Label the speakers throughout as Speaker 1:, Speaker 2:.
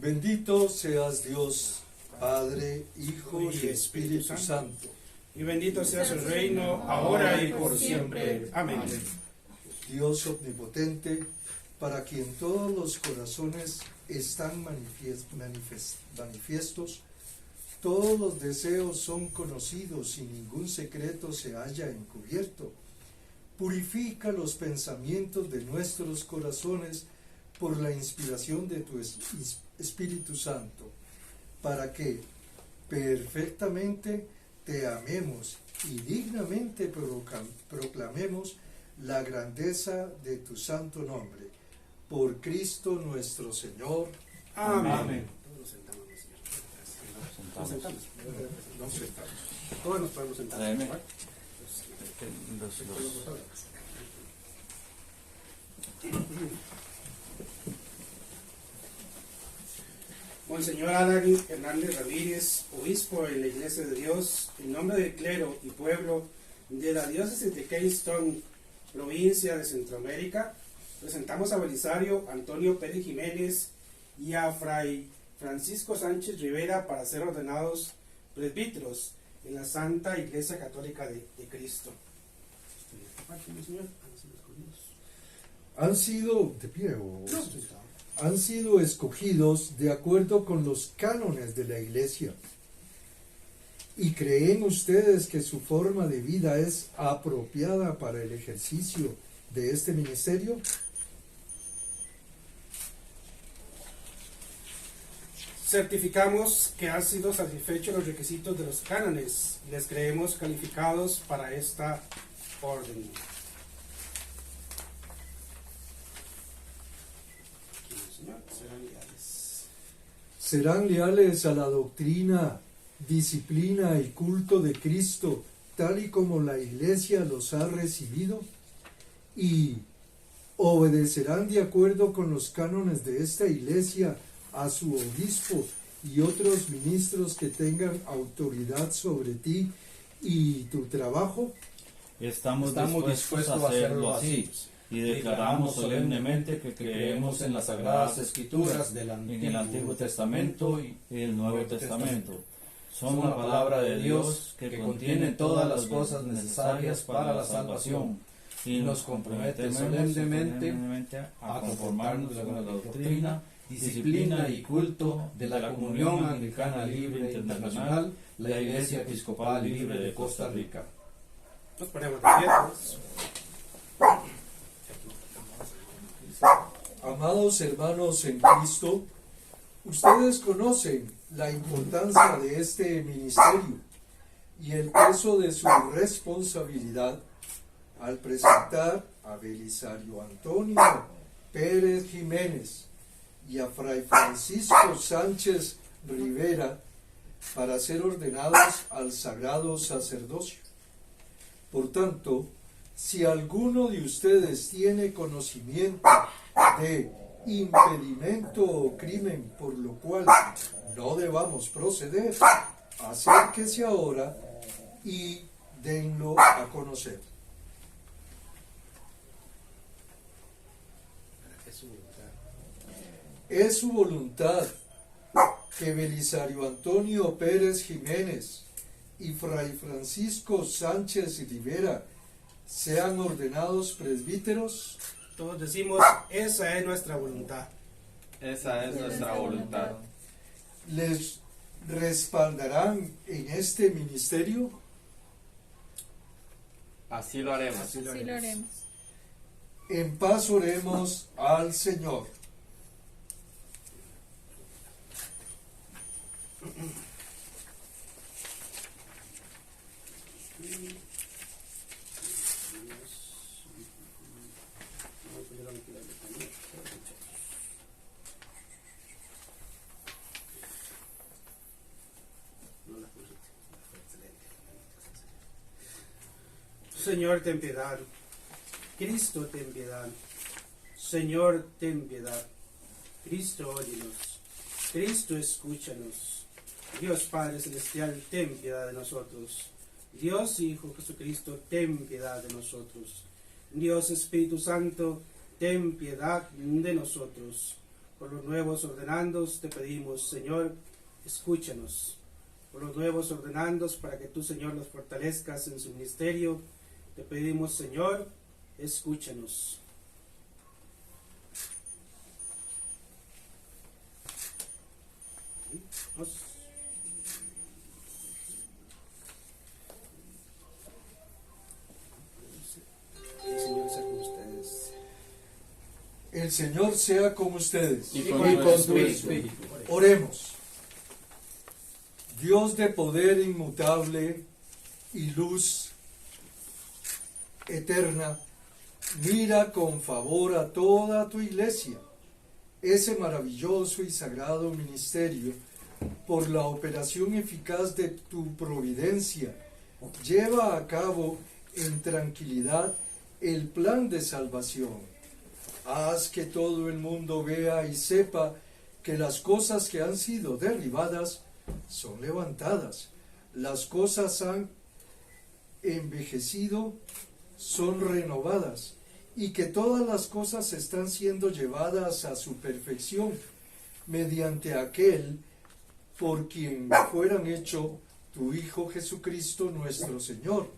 Speaker 1: Bendito seas Dios, Padre, Hijo y Espíritu Santo.
Speaker 2: Y bendito sea su reino, ahora y por siempre. Amén.
Speaker 1: Dios omnipotente, para quien todos los corazones están manifiestos, todos los deseos son conocidos y ningún secreto se halla encubierto. Purifica los pensamientos de nuestros corazones por la inspiración de tu Espíritu Santo, para que perfectamente te amemos y dignamente proclamemos la grandeza de tu santo nombre. Por Cristo nuestro Señor.
Speaker 2: Amén.
Speaker 3: Todos nos podemos sentar.
Speaker 2: Monseñor Alan Hernández Ramírez, obispo en la Iglesia de Dios, en nombre del clero y pueblo de la diócesis de Kingston, provincia de Centroamérica, presentamos a Belisario Antonio Pérez Jiménez y a Fray Francisco Sánchez Rivera para ser ordenados presbíteros en la Santa Iglesia Católica de Cristo.
Speaker 1: Han sido escogidos de acuerdo con los cánones de la Iglesia. ¿Y creen ustedes que su forma de vida es apropiada para el ejercicio de este ministerio?
Speaker 2: Certificamos que han sido satisfechos los requisitos de los cánones y les creemos calificados para esta orden.
Speaker 1: Serán leales a la doctrina, disciplina y culto de Cristo, tal y como la Iglesia los ha recibido, y obedecerán de acuerdo con los cánones de esta Iglesia a su obispo y otros ministros que tengan autoridad sobre ti y tu trabajo.
Speaker 4: Estamos dispuestos a hacerlo así. Y declaramos solemnemente que creemos en las Sagradas Escrituras en el Antiguo Testamento y el Nuevo Testamento. Son la palabra de Dios que contiene todas las cosas necesarias para la salvación y nos compromete solemnemente a conformarnos con la doctrina, disciplina y culto de la Comunión Anglicana Libre Internacional, la Iglesia Episcopal Libre de Costa Rica.
Speaker 2: Nos ponemos de pie.
Speaker 1: Amados hermanos en Cristo, ustedes conocen la importancia de este ministerio y el peso de su responsabilidad al presentar a Belisario Antonio Pérez Jiménez y a Fray Francisco Sánchez Rivera para ser ordenados al sagrado sacerdocio. Por tanto, si alguno de ustedes tiene conocimiento de impedimento o crimen por lo cual no debamos proceder, acérquese ahora y denlo a conocer. Es su voluntad que Belisario Antonio Pérez Jiménez y Fray Francisco Sánchez Rivera sean ordenados presbíteros.
Speaker 2: Todos decimos, esa es nuestra voluntad.
Speaker 3: Esa es nuestra voluntad.
Speaker 1: ¿Les respaldarán en este ministerio?
Speaker 3: Así lo haremos.
Speaker 5: Así lo haremos.
Speaker 1: En paz oremos al Señor.
Speaker 2: Señor, ten piedad. Cristo, ten piedad. Señor, ten piedad. Cristo, óyenos. Cristo, escúchanos. Dios Padre Celestial, ten piedad de nosotros. Dios Hijo Jesucristo, ten piedad de nosotros. Dios Espíritu Santo, ten piedad de nosotros. Por los nuevos ordenandos te pedimos, Señor, escúchanos. Por los nuevos ordenandos, para que tú, Señor, los fortalezcas en su ministerio, te pedimos, Señor, escúchanos.
Speaker 1: El Señor sea con ustedes.
Speaker 3: Y
Speaker 4: con tu espíritu.
Speaker 1: Oremos. Dios de poder inmutable y luz eterna, mira con favor a toda tu iglesia, ese maravilloso y sagrado ministerio, por la operación eficaz de tu providencia, lleva a cabo en tranquilidad el plan de salvación. Haz que todo el mundo vea y sepa que las cosas que han sido derribadas son levantadas, las cosas han envejecido, son renovadas, y que todas las cosas están siendo llevadas a su perfección mediante aquel por quien fueran hecho tu Hijo Jesucristo nuestro Señor,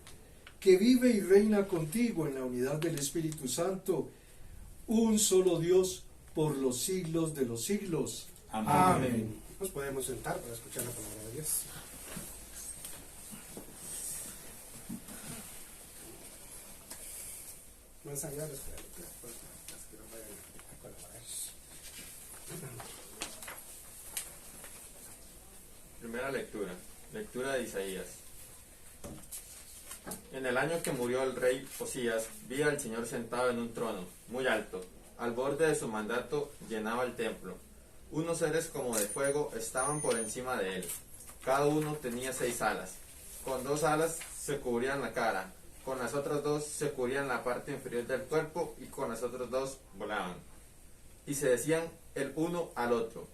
Speaker 1: que vive y reina contigo en la unidad del Espíritu Santo, un solo Dios, por los siglos de los siglos.
Speaker 4: Amén.
Speaker 2: Amén. Nos podemos sentar para escuchar la palabra de Dios. Más allá de las que no vayan a colaborar.
Speaker 3: Primera lectura. Lectura de Isaías. En el año que murió el rey Osías, vi al Señor sentado en un trono, muy alto. Al borde de su mandato llenaba el templo. Unos seres como de fuego estaban por encima de él. Cada uno tenía 6 alas. Con 2 alas se cubrían la cara, con las otras 2 se cubrían la parte inferior del cuerpo y con las otras 2 volaban. Y se decían el uno al otro: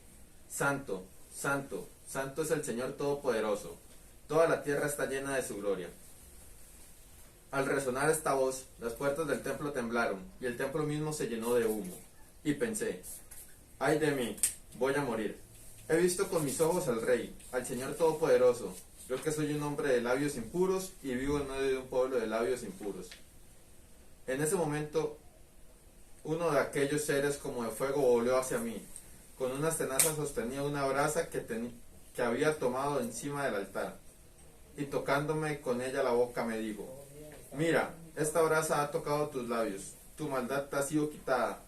Speaker 3: Santo, Santo, Santo es el Señor Todopoderoso. Toda la tierra está llena de su gloria. Al resonar esta voz, las puertas del templo temblaron y el templo mismo se llenó de humo. Y pensé: ay de mí, voy a morir. He visto con mis ojos al Rey, al Señor Todopoderoso. Yo que soy un hombre de labios impuros y vivo en medio de un pueblo de labios impuros. En ese momento, uno de aquellos seres como de fuego volvió hacia mí. Con unas tenazas sostenía una brasa que había tomado encima del altar. Y tocándome con ella la boca me dijo: mira, esta brasa ha tocado tus labios, tu maldad te ha sido quitada,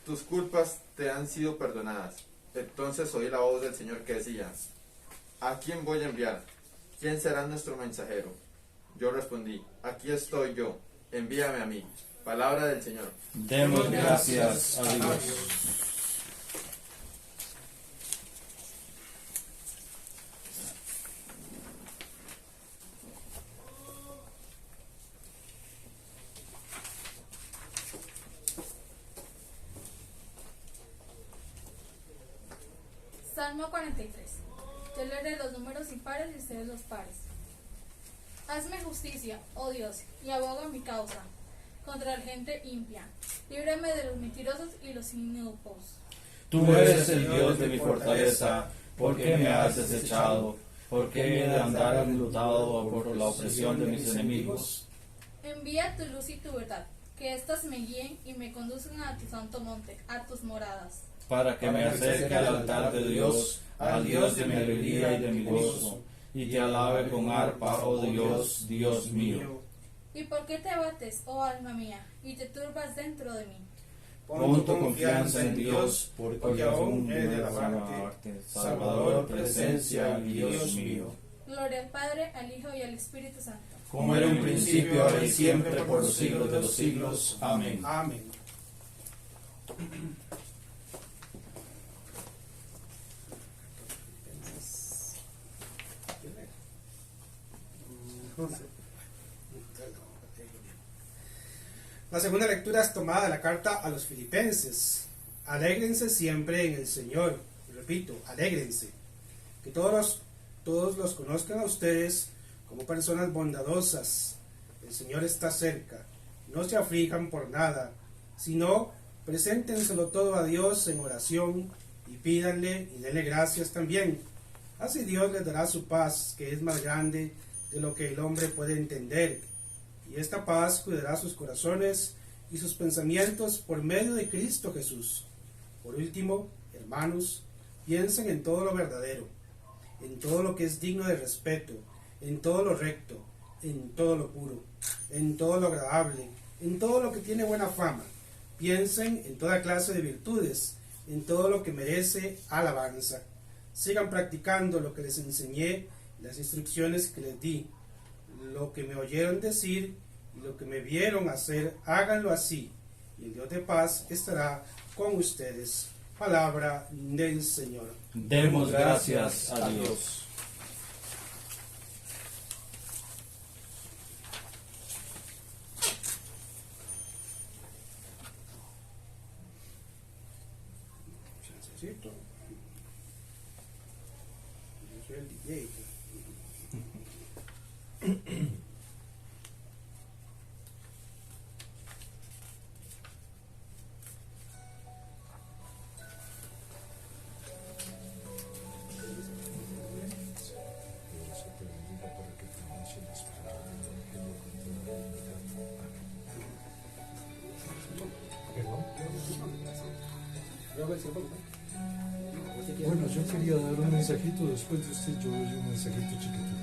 Speaker 3: tus culpas te han sido perdonadas. Entonces oí la voz del Señor que decía: ¿a quién voy a enviar? ¿Quién será nuestro mensajero? Yo respondí: aquí estoy yo, envíame a mí. Palabra del Señor.
Speaker 4: Demos gracias a Dios.
Speaker 5: Salmo 43. Yo leeré los números impares y ustedes los pares. Hazme justicia, oh Dios, y aboga mi causa contra la gente impia. Líbrame de los mentirosos y los inicuos.
Speaker 4: Tú eres el Dios de mi fortaleza. ¿Por qué me has desechado? ¿Por qué me he de andar enlutado por la opresión de mis enemigos?
Speaker 5: Envía tu luz y tu verdad, que éstas me guíen y me conduzcan a tu santo monte, a tus moradas.
Speaker 4: Para que me acerque al altar de Dios, al Dios de mi alegría y de mi gozo, y te alabe con arpa, oh Dios, Dios mío.
Speaker 5: ¿Y por qué te abates, oh alma mía, y te turbas dentro de mí?
Speaker 4: Pon tu confianza en Dios, porque aún he de alabarte. Salvador, presencia, Dios mío.
Speaker 5: Gloria al Padre, al Hijo y al Espíritu Santo.
Speaker 4: Como era en un principio, ahora y siempre, por los siglos de los siglos. Amén.
Speaker 2: Amén. La segunda lectura es tomada de la carta a los Filipenses. Alégrense siempre en el Señor. Repito, alégrense. Que todos los conozcan a ustedes como personas bondadosas. El Señor está cerca. No se aflijan por nada, sino Preséntenselo todo a Dios en oración y pídanle y denle gracias también. Así Dios les dará su paz, que es más grande de lo que el hombre puede entender. Y esta paz cuidará sus corazones y sus pensamientos por medio de Cristo Jesús. Por último, hermanos, piensen en todo lo verdadero, en todo lo que es digno de respeto, en todo lo recto, en todo lo puro, en todo lo agradable, en todo lo que tiene buena fama. Piensen en toda clase de virtudes, en todo lo que merece alabanza. Sigan practicando lo que les enseñé, las instrucciones que les di. Lo que me oyeron decir y lo que me vieron hacer, háganlo así. Y el Dios de paz estará con ustedes. Palabra del Señor.
Speaker 4: Demos gracias a Dios.
Speaker 2: ¿Cierto? Yo soy el DJ.
Speaker 1: Bueno, yo quería dar un mensajito, después de usted yo doy un mensajito chiquitito.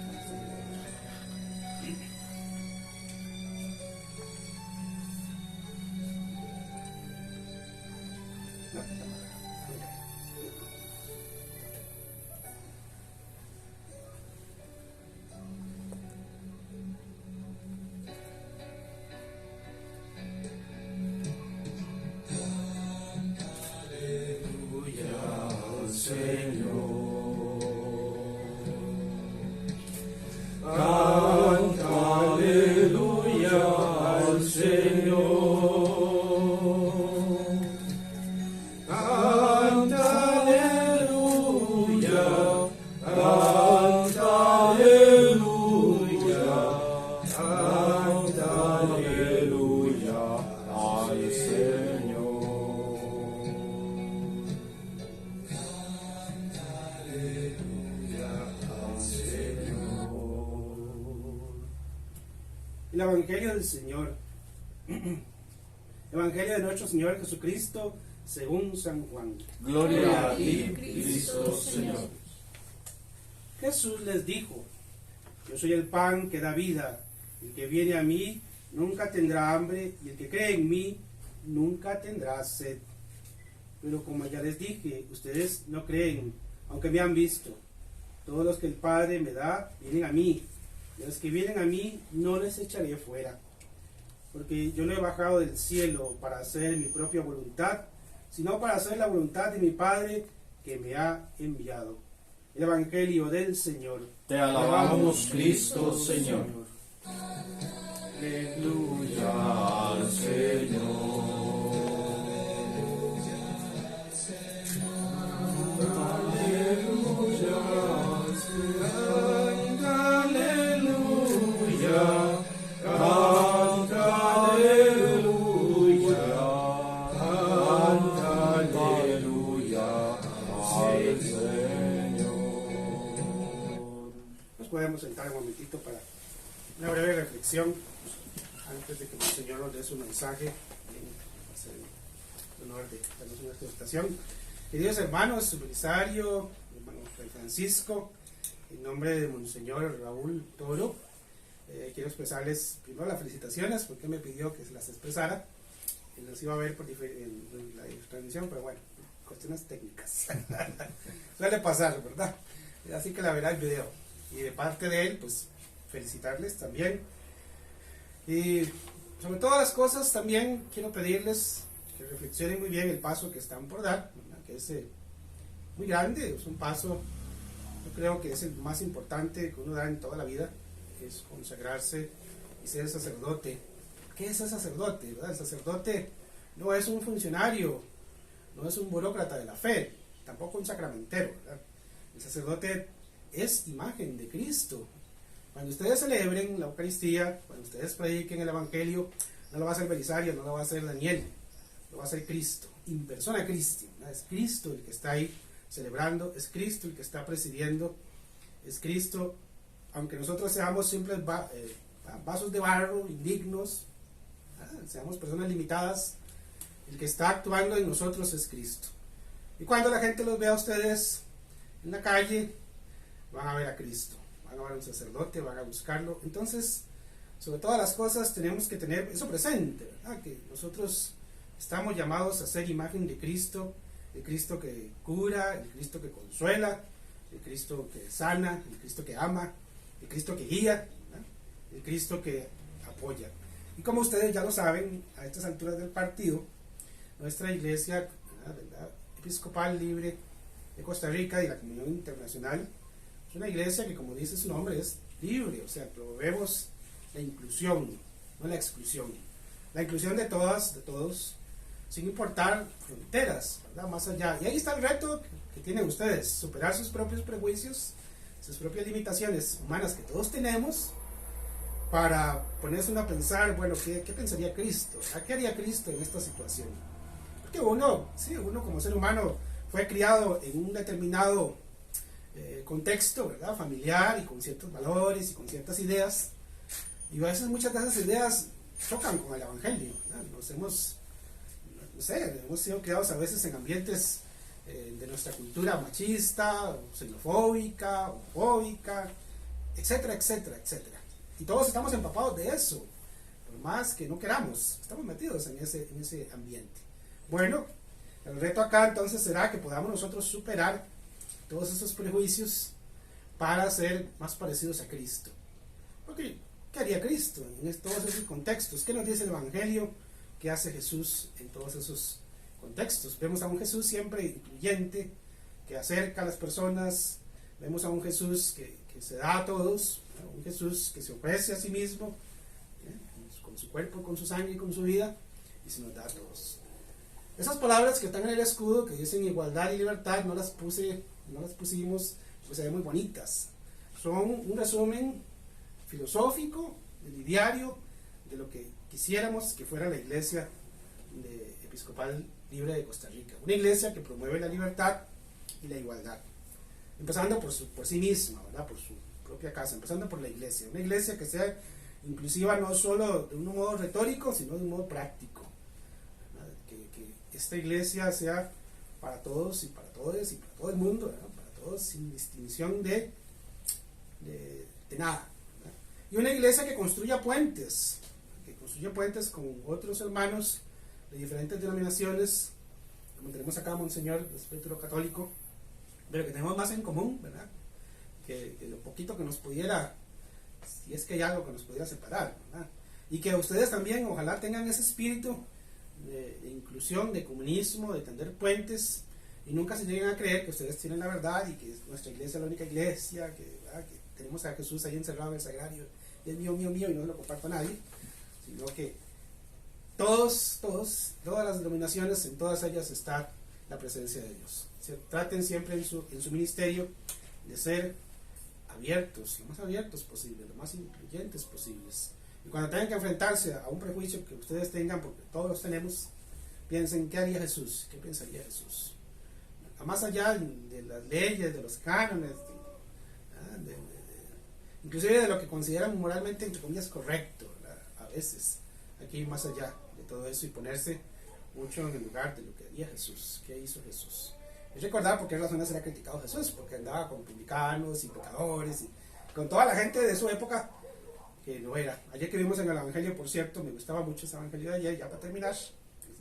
Speaker 2: El Evangelio del Señor. Evangelio de nuestro Señor Jesucristo según San Juan.
Speaker 4: Gloria a ti, Cristo Señor.
Speaker 2: Jesús les dijo: Yo soy el pan que da vida. El que viene a mí nunca tendrá hambre, y el que cree en mí nunca tendrá sed. Pero como ya les dije, ustedes no creen, aunque me han visto. Todos los que el Padre me da vienen a mí, y los que vienen a mí no les echaré fuera. Porque yo no he bajado del cielo para hacer mi propia voluntad, sino para hacer la voluntad de mi Padre que me ha enviado. El Evangelio del Señor.
Speaker 4: Te alabamos, Cristo Señor.
Speaker 2: Aleluya
Speaker 4: Al Señor.
Speaker 2: Podemos sentar un momentito para una breve reflexión antes de que el Señor nos dé su mensaje. Hacer el honor de darnos una exhortación. Queridos hermanos, Belisario, hermano Fray Francisco, en nombre de Monseñor Raúl Toro, quiero expresarles primero las felicitaciones porque me pidió que se las expresara. Los iba a ver en la transmisión, pero bueno, cuestiones técnicas. Suele pasar, ¿verdad? Así que la verá el video. Y de parte de él, pues felicitarles también. Y sobre todas las cosas también quiero pedirles que reflexionen muy bien el paso que están por dar, ¿verdad? Que es muy grande, es un paso, yo creo que es el más importante que uno da en toda la vida, es consagrarse y ser sacerdote. ¿Qué es el sacerdote? ¿Verdad? El sacerdote no es un funcionario, no es un burócrata de la fe, tampoco un sacramentero, ¿verdad? El sacerdote es imagen de Cristo. Cuando ustedes celebren la Eucaristía, cuando ustedes prediquen el Evangelio, no lo va a hacer Belisario, no lo va a hacer Daniel, lo va a hacer Cristo, in persona Christi, ¿verdad? Es Cristo el que está ahí celebrando, es Cristo el que está presidiendo, es Cristo, aunque nosotros seamos simples vasos de barro, indignos, seamos personas limitadas, el que está actuando en nosotros es Cristo. Y cuando la gente los vea a ustedes en la calle, van a ver a Cristo, van a ver a un sacerdote, van a buscarlo. Entonces, sobre todas las cosas tenemos que tener eso presente, ¿verdad? Que nosotros estamos llamados a ser imagen de Cristo, el Cristo que cura, el Cristo que consuela, el Cristo que sana, el Cristo que ama, el Cristo que guía, ¿verdad? El Cristo que apoya. Y como ustedes ya lo saben, a estas alturas del partido, nuestra iglesia, ¿verdad?, episcopal libre de Costa Rica y la Comunión Internacional, es una iglesia que, como dice su nombre, es libre, o sea, promovemos la inclusión, no la exclusión. La inclusión de todas, de todos, sin importar fronteras, ¿verdad?, más allá. Y ahí está el reto que tienen ustedes, superar sus propios prejuicios, sus propias limitaciones humanas que todos tenemos, para ponerse uno a pensar, bueno, ¿qué pensaría Cristo? ¿Qué haría Cristo en esta situación? Porque uno como ser humano fue criado en un determinado contexto, ¿verdad?, familiar, y con ciertos valores y con ciertas ideas, y a veces muchas de esas ideas chocan con el Evangelio, ¿verdad? Hemos sido criados a veces en ambientes de nuestra cultura machista, xenofóbica, homofóbica, etcétera, etcétera, etcétera. Y todos estamos empapados de eso, por más que no queramos, estamos metidos en ese ambiente. Bueno, el reto acá entonces será que podamos nosotros superar todos esos prejuicios para ser más parecidos a Cristo. Porque, ¿qué haría Cristo en todos esos contextos? ¿Qué nos dice el Evangelio? ¿Qué hace Jesús en todos esos contextos? Vemos a un Jesús siempre incluyente, que acerca a las personas. Vemos a un Jesús que se da a todos, ¿no? Un Jesús que se ofrece a sí mismo, con su cuerpo, con su sangre y con su vida, y se nos da a todos. Esas palabras que están en el escudo, que dicen igualdad y libertad, no las pusimos, pues se ven muy bonitas. Son un resumen filosófico, diario, de lo que quisiéramos que fuera la iglesia episcopal libre de Costa Rica. Una iglesia que promueve la libertad y la igualdad. Empezando por sí misma, ¿verdad?, por su propia casa, empezando por la iglesia. Una iglesia que sea inclusiva no solo de un modo retórico, sino de un modo práctico. Que esta iglesia sea para todos y para todos y para todo el mundo, ¿verdad?, para todos sin distinción de nada, ¿verdad? Y una iglesia que construya puentes con otros hermanos de diferentes denominaciones, como tenemos acá Monseñor, el espíritu católico, pero que tenemos más en común, ¿verdad?, que lo poquito que nos pudiera, si es que hay algo que nos pudiera separar, ¿verdad? Y que ustedes también ojalá tengan ese espíritu de inclusión, de comunismo, de tender puentes, y nunca se lleguen a creer que ustedes tienen la verdad y que nuestra iglesia es la única iglesia, que tenemos a Jesús ahí encerrado en el sagrario, y es mío, mío, mío, y no se lo comparto a nadie, sino que todas las denominaciones, en todas ellas está la presencia de Dios. Traten siempre en su ministerio de ser abiertos, lo más abiertos posible, lo más incluyentes posibles. Y cuando tengan que enfrentarse a un prejuicio que ustedes tengan, porque todos los tenemos, piensen, ¿qué haría Jesús? ¿Qué pensaría Jesús? Más allá de las leyes, de los cánones, inclusive de lo que consideran moralmente, entre comillas, correcto, ¿verdad?, a veces hay que ir más allá de todo eso y ponerse mucho en el lugar de lo que haría Jesús. ¿Qué hizo Jesús? Es recordar por qué razones era criticado Jesús, porque andaba con publicanos y pecadores y con toda la gente de su época que lo era. Ayer que vimos en el Evangelio, por cierto, me gustaba mucho ese Evangelio de ayer, ya para terminar,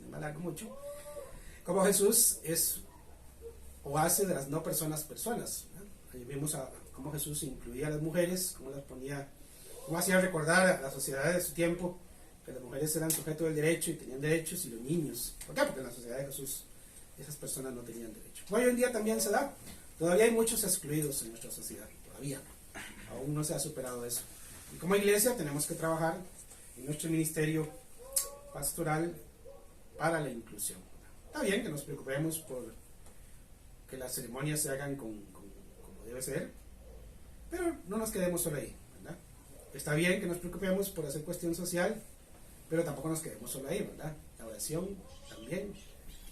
Speaker 2: no me alargo mucho, como Jesús es o hace de las no personas personas, ¿verdad? Ayer vimos cómo Jesús incluía a las mujeres, cómo hacía recordar a la sociedad de su tiempo que las mujeres eran sujetos del derecho y tenían derechos, y los niños. ¿Por qué? Porque en la sociedad de Jesús esas personas no tenían derecho. Hoy en día también se da. Todavía hay muchos excluidos en nuestra sociedad. Todavía. Aún no se ha superado eso. Y como iglesia tenemos que trabajar en nuestro ministerio pastoral para la inclusión. Está bien que nos preocupemos por que las ceremonias se hagan como debe ser, pero no nos quedemos solo ahí, ¿verdad? Está bien que nos preocupemos por hacer cuestión social, pero tampoco nos quedemos solo ahí, ¿verdad? La oración también,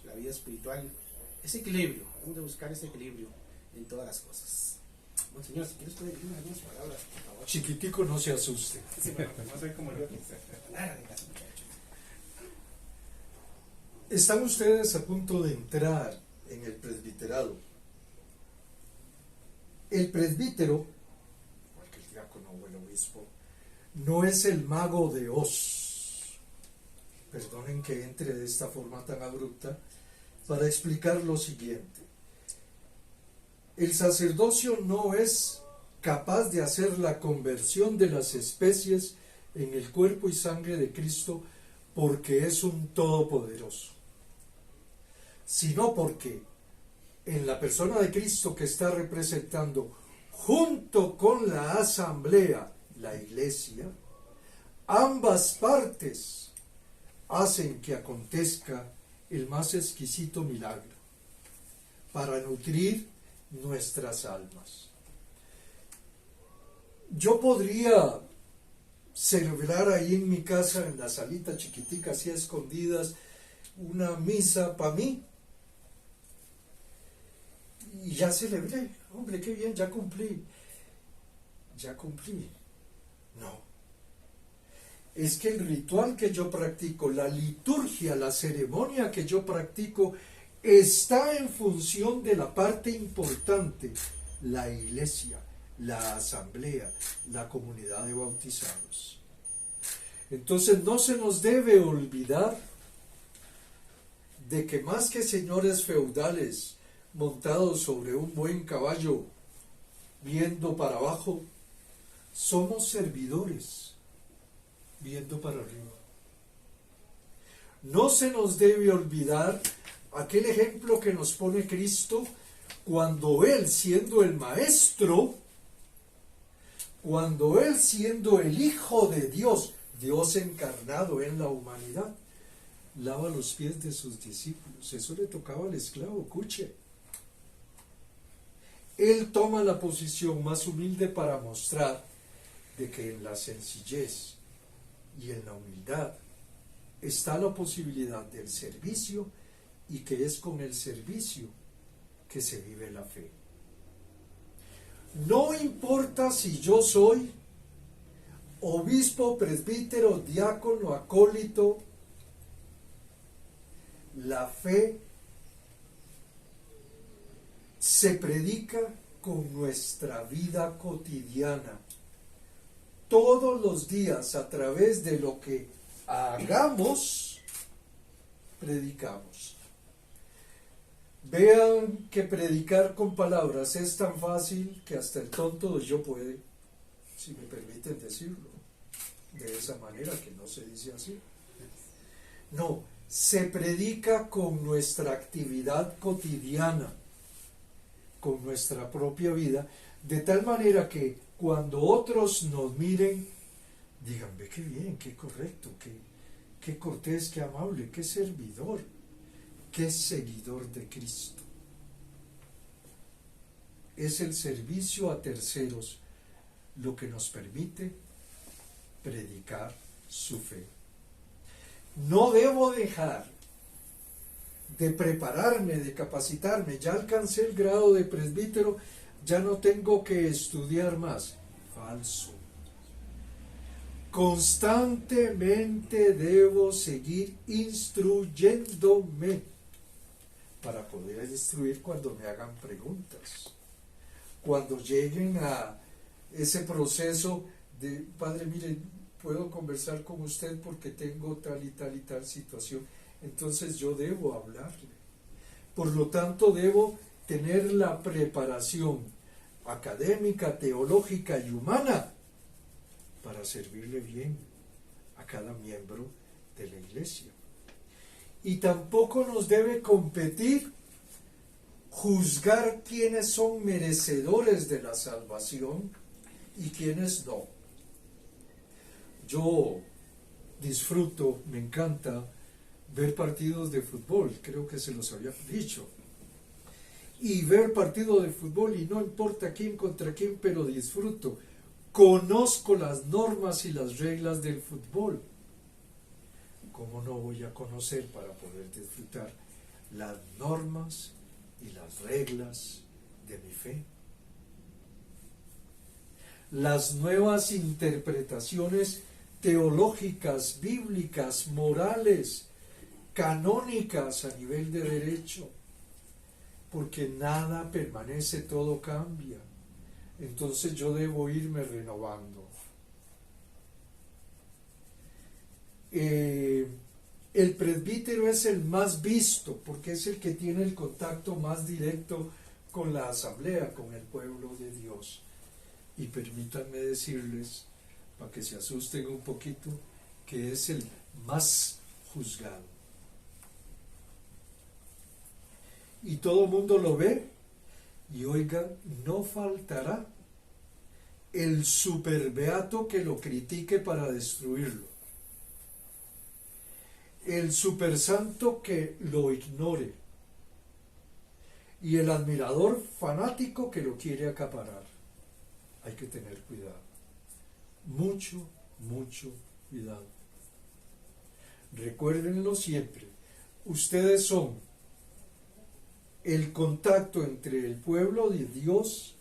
Speaker 2: la vida espiritual, ese equilibrio, debemos de buscar ese equilibrio en todas las cosas. Bueno, señor, si quieres puede decir algunas palabras, por favor.
Speaker 1: Chiquitico, no se asuste.
Speaker 2: Sí, bueno, no soy como yo. Nada de caso, muchachos.
Speaker 1: Están ustedes a punto de entrar en el presbiterado. El presbítero, igual que el diácono o el obispo, no es el mago de Oz. Perdonen que entre de esta forma tan abrupta para explicar lo siguiente. El sacerdocio no es capaz de hacer la conversión de las especies en el cuerpo y sangre de Cristo porque es un todopoderoso, sino porque en la persona de Cristo que está representando junto con la asamblea, la iglesia, ambas partes hacen que acontezca el más exquisito milagro para nutrir nuestras almas. Yo podría celebrar ahí en mi casa, en la salita chiquitica, así a escondidas, una misa para mí, y ya celebré. Hombre, qué bien, ya cumplí. No. Es que el ritual que yo practico, la liturgia, la ceremonia que yo practico, está en función de la parte importante, la iglesia, la asamblea, la comunidad de bautizados. Entonces no se nos debe olvidar de que más que señores feudales montados sobre un buen caballo viendo para abajo, somos servidores viendo para arriba. No se nos debe olvidar aquel ejemplo que nos pone Cristo cuando Él, siendo el Maestro, cuando Él, siendo el Hijo de Dios, Dios encarnado en la humanidad, lava los pies de sus discípulos. Eso le tocaba al esclavo, escuche. Él toma la posición más humilde para mostrar de que en la sencillez y en la humildad está la posibilidad del servicio y que es con el servicio que se vive la fe. No importa si yo soy obispo, presbítero, diácono, acólito, la fe se predica con nuestra vida cotidiana, todos los días, a través de lo que hagamos, predicamos. Vean que predicar con palabras es tan fácil que hasta el tonto de yo puede, si me permiten decirlo, de esa manera, que no se dice así. No, se predica con nuestra actividad cotidiana, con nuestra propia vida, de tal manera que cuando otros nos miren, digan, ve qué bien, qué correcto, qué cortés, qué amable, qué servidor, qué seguidor de Cristo. Es el servicio a terceros lo que nos permite predicar su fe. No debo dejar de prepararme, de capacitarme. Ya alcancé el grado de presbítero, ya no tengo que estudiar más. Falso. Constantemente debo seguir instruyéndome para poder instruir cuando me hagan preguntas. Cuando lleguen a ese proceso de, padre, mire, puedo conversar con usted porque tengo tal y tal y tal situación. Entonces yo debo hablarle. Por lo tanto, debo tener la preparación académica, teológica y humana para servirle bien a cada miembro de la iglesia. Y tampoco nos debe competir juzgar quiénes son merecedores de la salvación y quiénes no. Yo disfruto, me encanta ver partidos de fútbol, creo que se los había dicho, y ver partidos de fútbol, y no importa quién contra quién, pero disfruto, conozco las normas y las reglas del fútbol, ¿cómo no voy a conocer para poder disfrutar las normas y las reglas de mi fe? Las nuevas interpretaciones teológicas, bíblicas, morales, canónicas a nivel de derecho, porque nada permanece, todo cambia. Entonces yo debo irme renovando. El presbítero es el más visto porque es el que tiene el contacto más directo con la asamblea, con el pueblo de Dios. Y permítanme decirles, para que se asusten un poquito, que es el más juzgado. Y todo el mundo lo ve, y oigan, no faltará el superbeato que lo critique para destruirlo, el supersanto que lo ignore, y el admirador fanático que lo quiere acaparar. Hay que tener cuidado, mucho, mucho cuidado. Recuérdenlo siempre, ustedes son el contacto entre el pueblo de Dios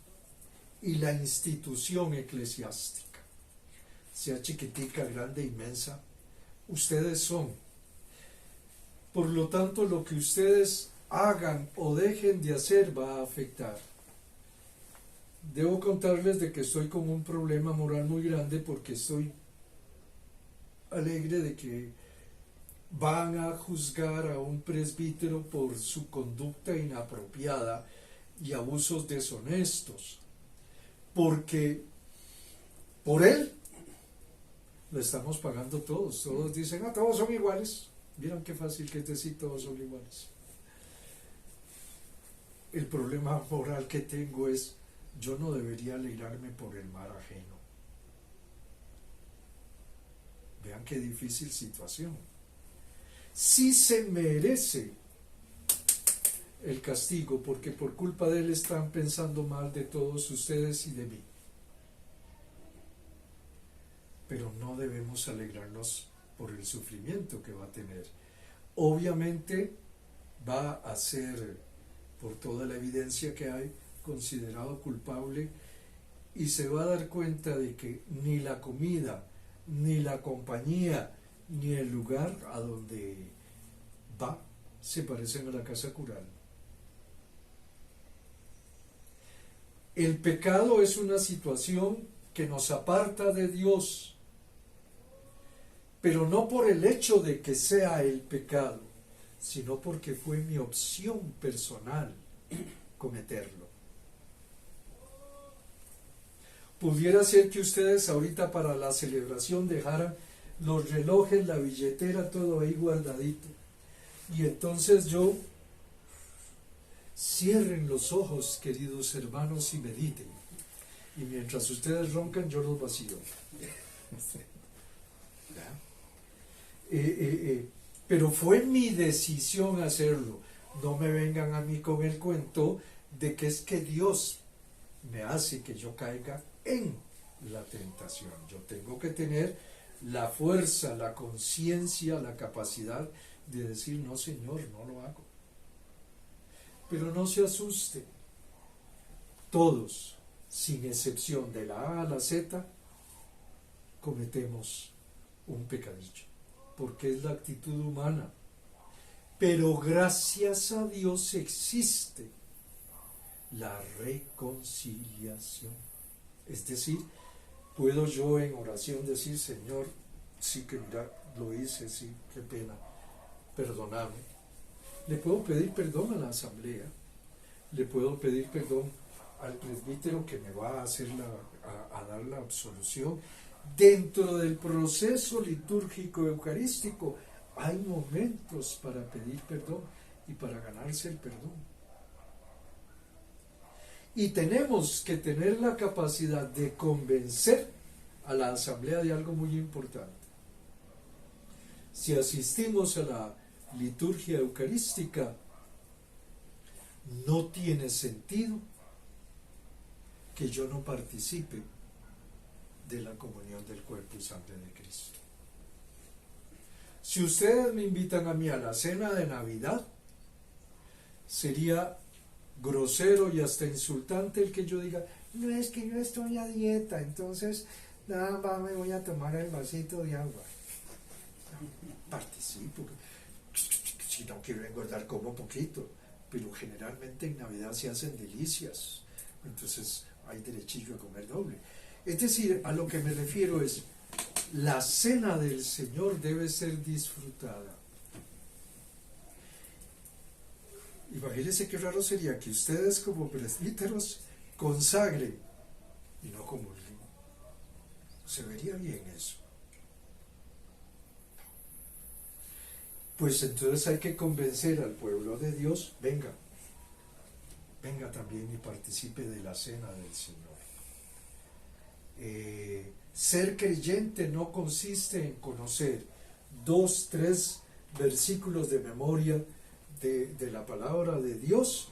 Speaker 1: y la institución eclesiástica, sea chiquitica, grande, inmensa, ustedes son. Por lo tanto, lo que ustedes hagan o dejen de hacer va a afectar. Debo contarles de que estoy con un problema moral muy grande porque estoy alegre de que van a juzgar a un presbítero por su conducta inapropiada y abusos deshonestos, porque por él lo estamos pagando todos. Todos dicen, todos son iguales. Miren qué fácil que es decir, todos son iguales. El problema moral que tengo es, yo no debería alegrarme por el mal ajeno. Vean qué difícil situación. Sí se merece el castigo, porque por culpa de él están pensando mal de todos ustedes y de mí. Pero no debemos alegrarnos por el sufrimiento que va a tener. Obviamente va a ser, por toda la evidencia que hay, considerado culpable y se va a dar cuenta de que ni la comida, ni la compañía, ni el lugar a donde va se parecen a la casa cural. El pecado es una situación que nos aparta de Dios, pero no por el hecho de que sea el pecado, sino porque fue mi opción personal cometerlo. Pudiera ser que ustedes ahorita para la celebración dejaran los relojes, la billetera, todo ahí guardadito. Y entonces cierren los ojos, queridos hermanos, y mediten. Y mientras ustedes roncan, yo los vacío. Pero fue mi decisión hacerlo. No me vengan a mí con el cuento de que es que Dios me hace que yo caiga en la tentación. Yo tengo que tener la fuerza, la conciencia, la capacidad de decir, no Señor, no lo hago. Pero no se asuste. Todos, sin excepción de la A a la Z, cometemos un pecadillo, porque es la actitud humana. Pero gracias a Dios existe la reconciliación. Es decir, puedo yo en oración decir, Señor, sí que mira, lo hice, sí, qué pena, perdóname. Le puedo pedir perdón a la asamblea, le puedo pedir perdón al presbítero que me va a hacer a dar la absolución. Dentro del proceso litúrgico eucarístico hay momentos para pedir perdón y para ganarse el perdón. Y tenemos que tener la capacidad de convencer a la asamblea de algo muy importante. Si asistimos a la liturgia eucarística, no tiene sentido que yo no participe de la comunión del cuerpo y sangre de Cristo. Si ustedes me invitan a mí a la cena de Navidad, sería grosero y hasta insultante el que yo diga, no, es que yo estoy a dieta, entonces nada más me voy a tomar el vasito de agua. Participo. Si no quiero engordar, como poquito, pero generalmente en Navidad se hacen delicias, entonces hay derechillo a comer doble. Es decir, a lo que me refiero es, la cena del Señor debe ser disfrutada. Imagínense qué raro sería que ustedes como presbíteros consagren y no comulguen. Se vería bien eso. Pues entonces hay que convencer al pueblo de Dios, venga también y participe de la cena del Señor. Ser creyente no consiste en conocer 2, 3 versículos de memoria de la palabra de Dios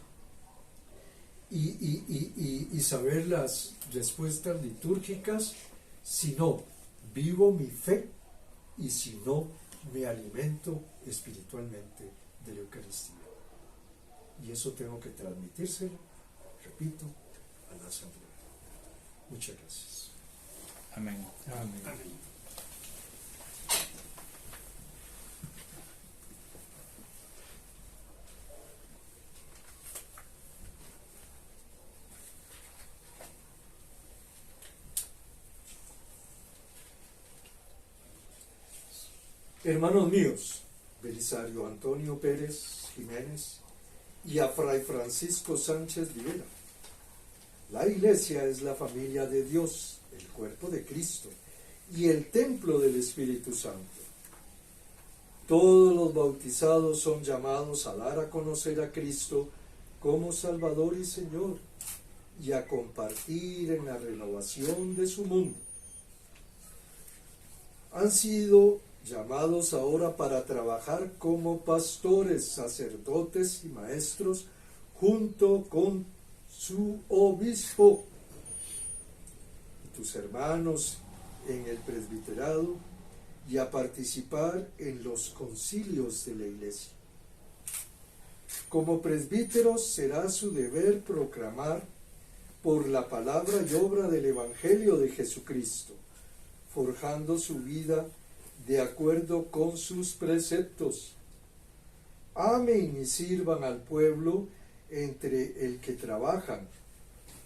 Speaker 1: y saber las respuestas litúrgicas, sino vivo mi fe y si no me alimento espiritualmente de la Eucaristía. Y eso tengo que transmitírselo, repito, a la asamblea. Muchas gracias.
Speaker 4: Amén.
Speaker 1: Amén.
Speaker 2: Amén.
Speaker 1: Hermanos míos, Belisario Antonio Pérez Jiménez y a Fray Francisco Sánchez Vivera, la Iglesia es la familia de Dios, el cuerpo de Cristo y el templo del Espíritu Santo. Todos los bautizados son llamados a dar a conocer a Cristo como Salvador y Señor y a compartir en la renovación de su mundo. Han sido llamados ahora para trabajar como pastores, sacerdotes y maestros junto con su obispo y tus hermanos en el presbiterado y a participar en los concilios de la Iglesia. Como presbíteros será su deber proclamar por la palabra y obra del Evangelio de Jesucristo, forjando su vida de acuerdo con sus preceptos. Amen y sirvan al pueblo entre el que trabajan,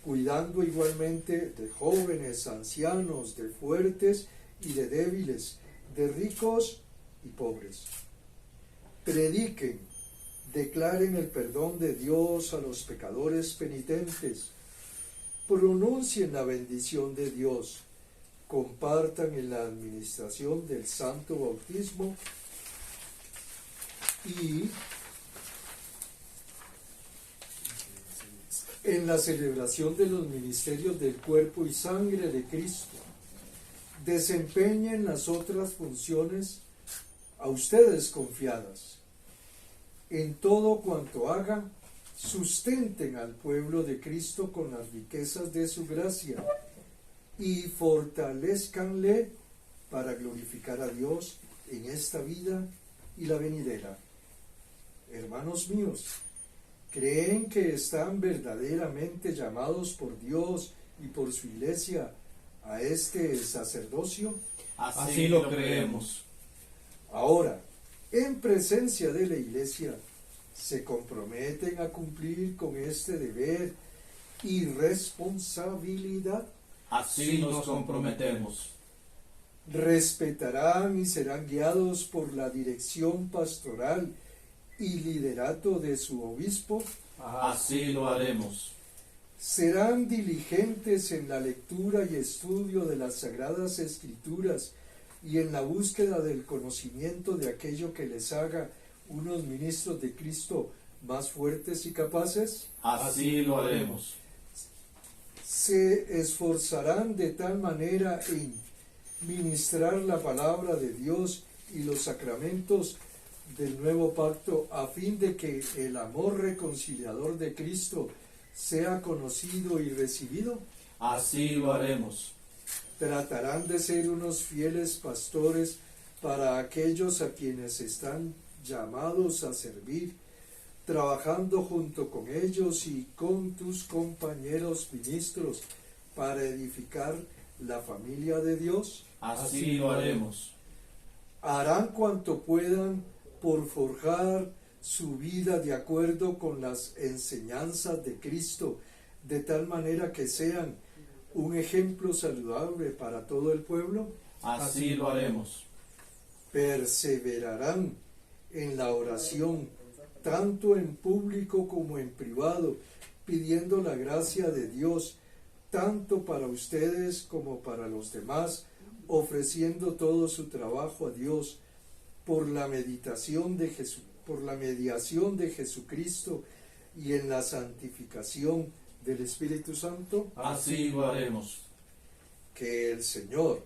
Speaker 1: cuidando igualmente de jóvenes, ancianos, de fuertes y de débiles, de ricos y pobres. Prediquen, declaren el perdón de Dios a los pecadores penitentes, pronuncien la bendición de Dios, compartan en la administración del santo bautismo y en la celebración de los ministerios del cuerpo y sangre de Cristo. Desempeñen las otras funciones a ustedes confiadas. En todo cuanto hagan, sustenten al pueblo de Cristo con las riquezas de su gracia y fortalezcanle para glorificar a Dios en esta vida y la venidera. Hermanos míos, ¿creen que están verdaderamente llamados por Dios y por su Iglesia a este sacerdocio?
Speaker 4: Así lo creemos.
Speaker 1: Ahora, en presencia de la Iglesia, se comprometen a cumplir con este deber y responsabilidad.
Speaker 4: Así nos comprometemos.
Speaker 1: Respetarán y serán guiados por la dirección pastoral y liderato de su obispo.
Speaker 4: Así lo haremos.
Speaker 1: Serán diligentes en la lectura y estudio de las Sagradas Escrituras y en la búsqueda del conocimiento de aquello que les haga unos ministros de Cristo más fuertes y capaces.
Speaker 4: Así lo haremos.
Speaker 1: Se esforzarán de tal manera en ministrar la palabra de Dios y los sacramentos del nuevo pacto a fin de que el amor reconciliador de Cristo sea conocido y recibido.
Speaker 4: Así lo haremos.
Speaker 1: Tratarán de ser unos fieles pastores para aquellos a quienes están llamados a servir, trabajando junto con ellos y con tus compañeros ministros para edificar la familia de Dios.
Speaker 4: Así lo haremos.
Speaker 1: Harán cuanto puedan por forjar su vida de acuerdo con las enseñanzas de Cristo, de tal manera que sean un ejemplo saludable para todo el pueblo.
Speaker 4: Así lo haremos.
Speaker 1: Perseverarán en la oración, tanto en público como en privado, pidiendo la gracia de Dios, tanto para ustedes como para los demás, ofreciendo todo su trabajo a Dios por la mediación de Jesucristo y en la santificación del Espíritu Santo.
Speaker 4: Así lo haremos.
Speaker 1: Que el Señor,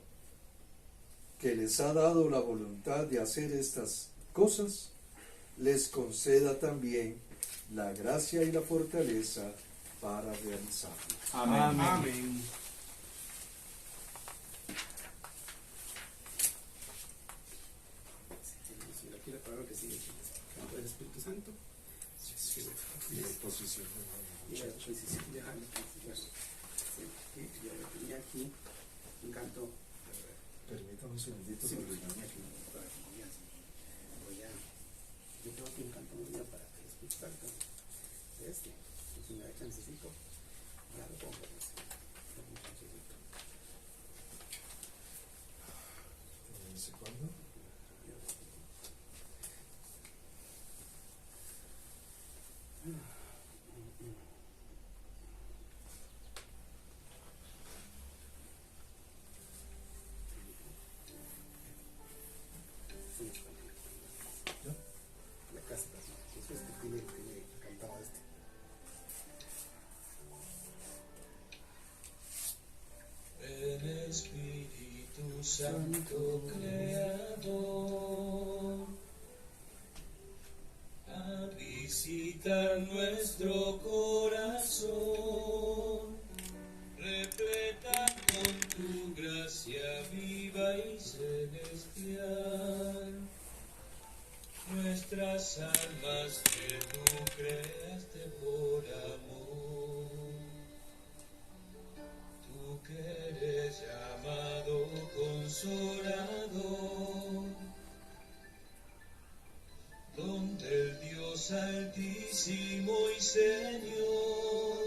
Speaker 1: que les ha dado la voluntad de hacer estas cosas, les conceda también la gracia y la fortaleza para realizarlas.
Speaker 4: Amén.
Speaker 2: Amén. Si la quiere palabra que sigue, canto del Espíritu Santo.
Speaker 1: Y la posición
Speaker 2: Y la posición de Jaime. Yo tenía aquí un canto.
Speaker 1: Permítame un segundito.
Speaker 2: Sí,
Speaker 1: porque-
Speaker 2: yo tengo aquí un canto muy bien para el Espíritu Santo. De este. Y si me da chancecito, ahora lo pongo. Dame un chancecito.
Speaker 1: ¿No sé cuándo?
Speaker 2: La casa, eso es que tiene cantado este.
Speaker 6: El Espíritu Santo Creador a visitar nuestro corazón, repleta con tu gracia viva y celestial. Nuestras almas que tú creaste por amor, tú que eres llamado Consolador, donde el Dios Altísimo y Señor,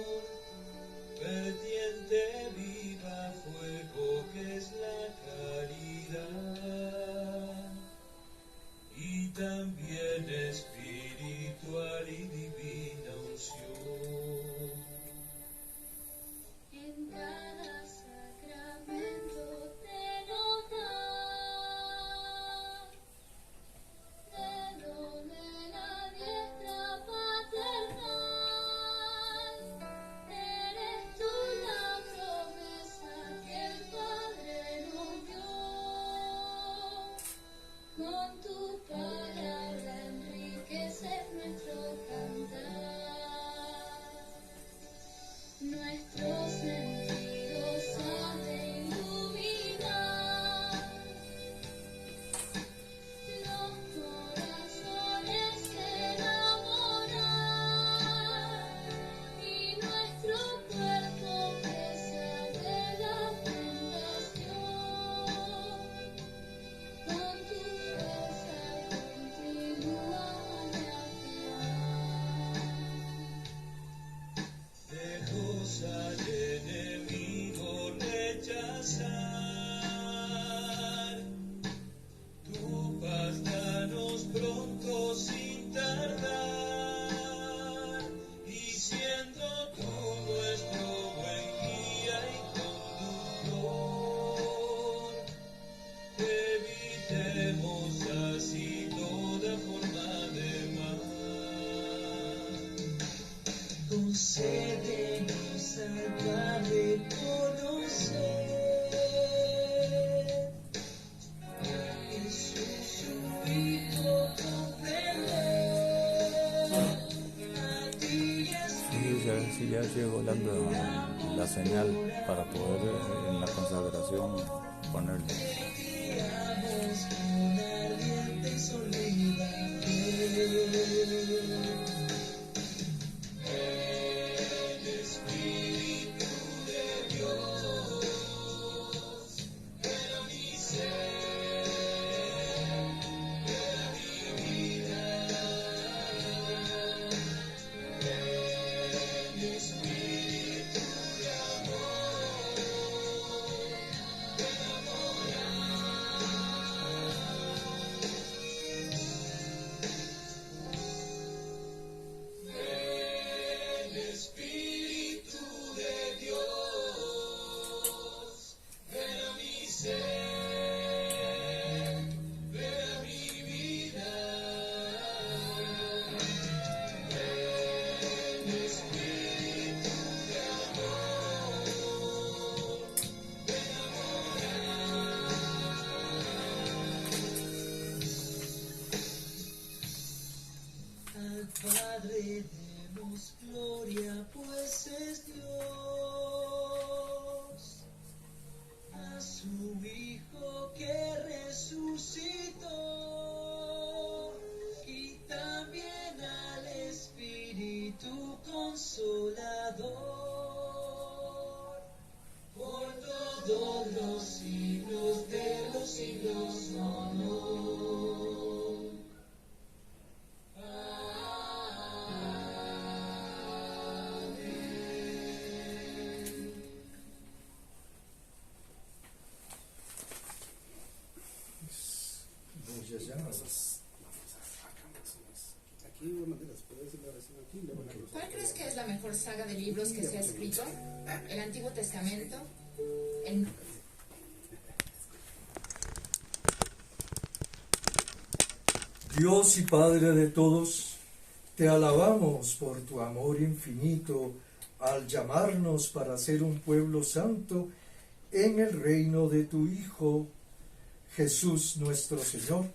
Speaker 6: vertiente viva fuego que es la caridad, y también espiritual y divina unción.
Speaker 7: En cada sacramento te nos da, te doble la diestra paternal. Eres tú la promesa que el Padre nos dio. Con tu palabra enriqueces nuestro cantar. Nuestros sentidos han de iluminar, los corazones se enamorar, y nuestro cuerpo que sea de la fundación. Con tu fuerza continúa a
Speaker 6: Lejos al enemigo rechazar, tu paz danos pronto sin tardar, y siendo tú nuestro buen guía y conductor, evitemos así toda forma de mal. Concédenos al Padre conocer, Jesús su Hijo comprender, a ti
Speaker 4: Sí, ya llegó la señal para poder en la consagración ponerle.
Speaker 6: enviamos una le demos gloria, pues es Dios. A su Hijo que resucitó y también al Espíritu Consolador. Por todos los siglos de los siglos, amén.
Speaker 1: Muchas llamas.
Speaker 2: Aquí una de las puedes decir la oración aquí, luego la cruz.
Speaker 8: ¿Cuál crees que es la mejor saga de libros que se ha escrito? ¿El Antiguo Testamento? ¿El
Speaker 1: Dios y Padre de todos, te alabamos por tu amor infinito al llamarnos para ser un pueblo santo en el reino de tu Hijo, Jesús nuestro Señor,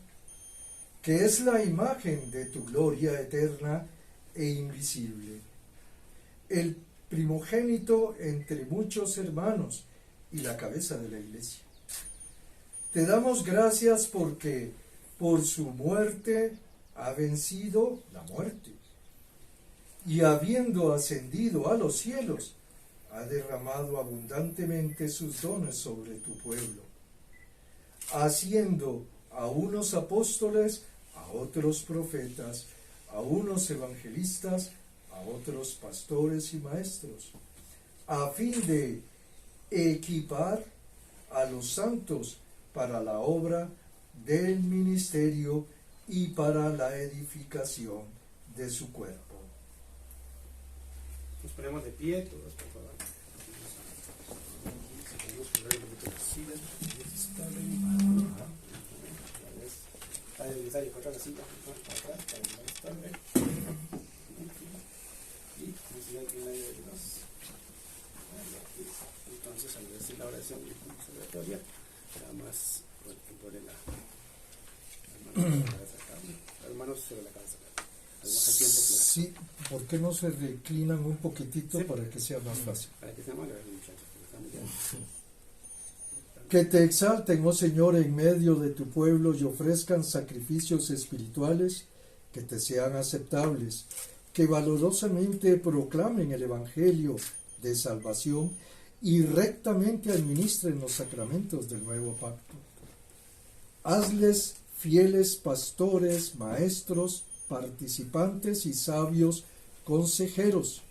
Speaker 1: que es la imagen de tu gloria eterna e invisible, el primogénito entre muchos hermanos y la cabeza de la Iglesia. Te damos gracias porque por su muerte ha vencido la muerte, y habiendo ascendido a los cielos, ha derramado abundantemente sus dones sobre tu pueblo, haciendo a unos apóstoles, a otros profetas, a unos evangelistas, a otros pastores y maestros, a fin de equipar a los santos para la obra del ministerio y para la edificación de su cuerpo.
Speaker 2: Nos ponemos de pie todos, por favor. Podemos correr un poquito las sillas. Para deslizar y cortar la silla. Para atrás, para deslizar el y enseñar que nadie de Dios. Entonces, al decir la oración celebratoria, nada más por la las manos sobre la cabeza. Al tiempo que
Speaker 1: Sí, ¿por qué no se reclinan un poquitito
Speaker 2: Sí.
Speaker 1: para que sea más fácil?
Speaker 2: para que se mueva muchachos, porque estamos ya.
Speaker 1: Que te exalten, oh Señor, en medio de tu pueblo y ofrezcan sacrificios espirituales que te sean aceptables, que valorosamente proclamen el Evangelio de salvación y rectamente administren los sacramentos del nuevo pacto. Hazles fieles pastores, maestros, participantes y sabios consejeros.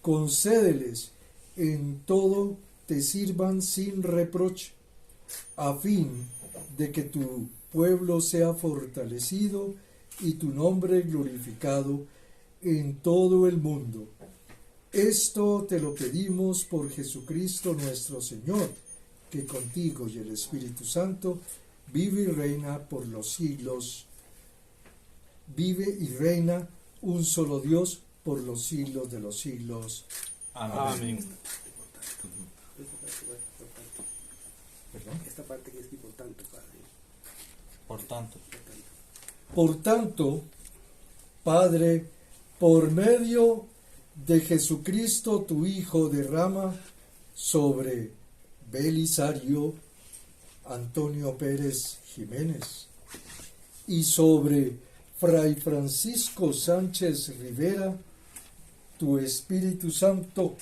Speaker 1: Concédeles en todo te sirvan sin reproche, a fin de que tu pueblo sea fortalecido y tu nombre glorificado en todo el mundo. Esto te lo pedimos por Jesucristo nuestro Señor, que contigo y el Espíritu Santo vive y reina por los siglos. Vive y reina un solo Dios por los siglos de los siglos.
Speaker 4: Amén.
Speaker 1: ¿Perdón?
Speaker 2: Esta parte que es importante, Padre.
Speaker 4: Por tanto,
Speaker 1: Por tanto, Padre, por medio de Jesucristo tu Hijo, derrama sobre Belisario Antonio Pérez Jiménez y sobre Fray Francisco Sánchez Rivera tu Espíritu Santo.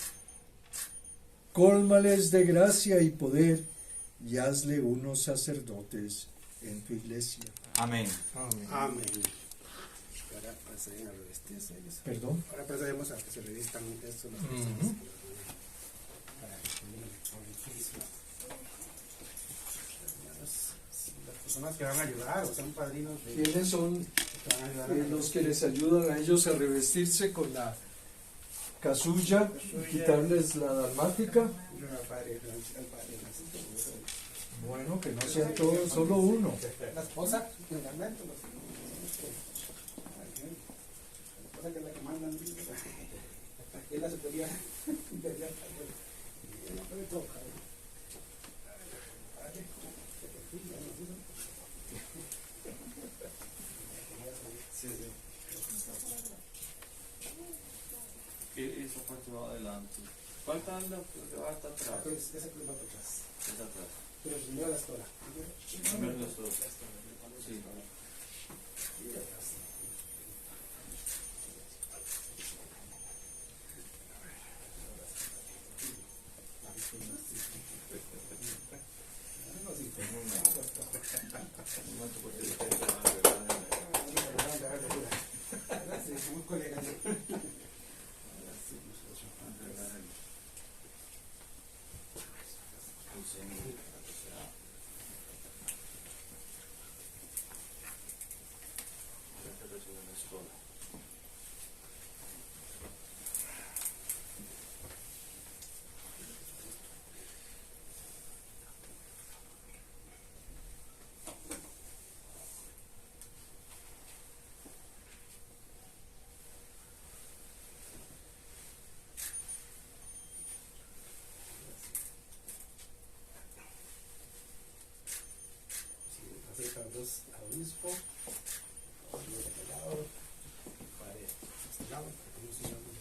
Speaker 1: Cólmales de gracia y poder y hazle unos sacerdotes en tu iglesia.
Speaker 4: amén.
Speaker 1: Amén.
Speaker 2: Amén. Ahora pasaremos a revestirse ellos.
Speaker 1: Perdón.
Speaker 2: Ahora pasaremos a que se revistan estos los
Speaker 1: Ujú.
Speaker 2: para que vengan con el Cristo. Las personas que van a ayudar o son padrinos de
Speaker 1: ¿Quiénes son
Speaker 2: que van a ayudar a
Speaker 1: los que les ayudan a ellos a revestirse con la casulla y quitarles la dalmática?
Speaker 2: al padre Francisco,
Speaker 1: Bueno, que no sean todos, solo uno.
Speaker 2: la esposa, generalmente la esposa que es la que manda, es la superior. No le toca. Esa cruz va para atrás.
Speaker 3: Es atrás.
Speaker 2: Pero primero la estola.
Speaker 3: Primero la estola. Sí.
Speaker 2: Y atrás. Dos al obispo, otro de este lado, para este lado, para que no sigamos.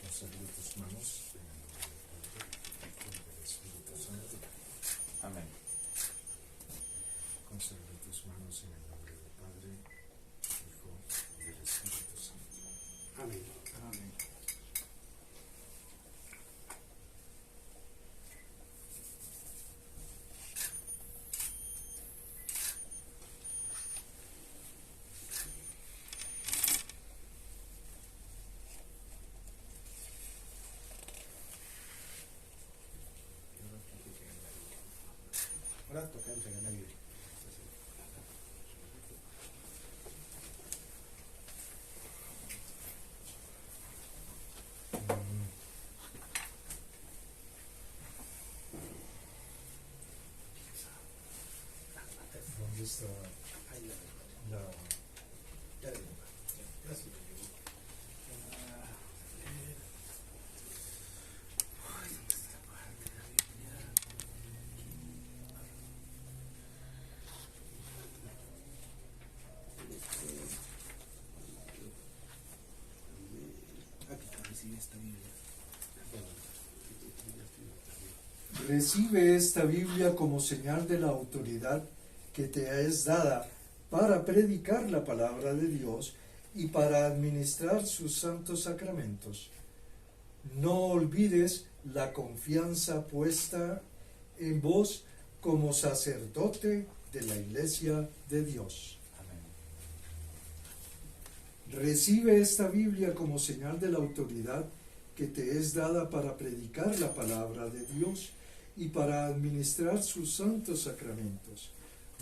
Speaker 1: Conserve tus manos en el nombre del Padre, y del Espíritu Santo.
Speaker 3: Amén.
Speaker 1: Conserve tus manos en el nombre del Padre, Hijo y del Espíritu Santo.
Speaker 2: Amén.
Speaker 3: Amén.
Speaker 2: Ahora toca entregar la Biblia.
Speaker 1: ¿Dónde está
Speaker 2: Ahí la
Speaker 1: la...
Speaker 2: ya la llevo. Ya sí la llevo. Ay, ¿dónde está la parte de la Biblia? Aquí está, recibe esta Biblia.
Speaker 1: Recibe esta Biblia como señal de la autoridad que te es dada para predicar la palabra de Dios y para administrar sus santos sacramentos. No olvides la confianza puesta en vos como sacerdote de la Iglesia de Dios.
Speaker 3: Amén.
Speaker 1: Recibe esta Biblia como señal de la autoridad que te es dada para predicar la palabra de Dios y para administrar sus santos sacramentos.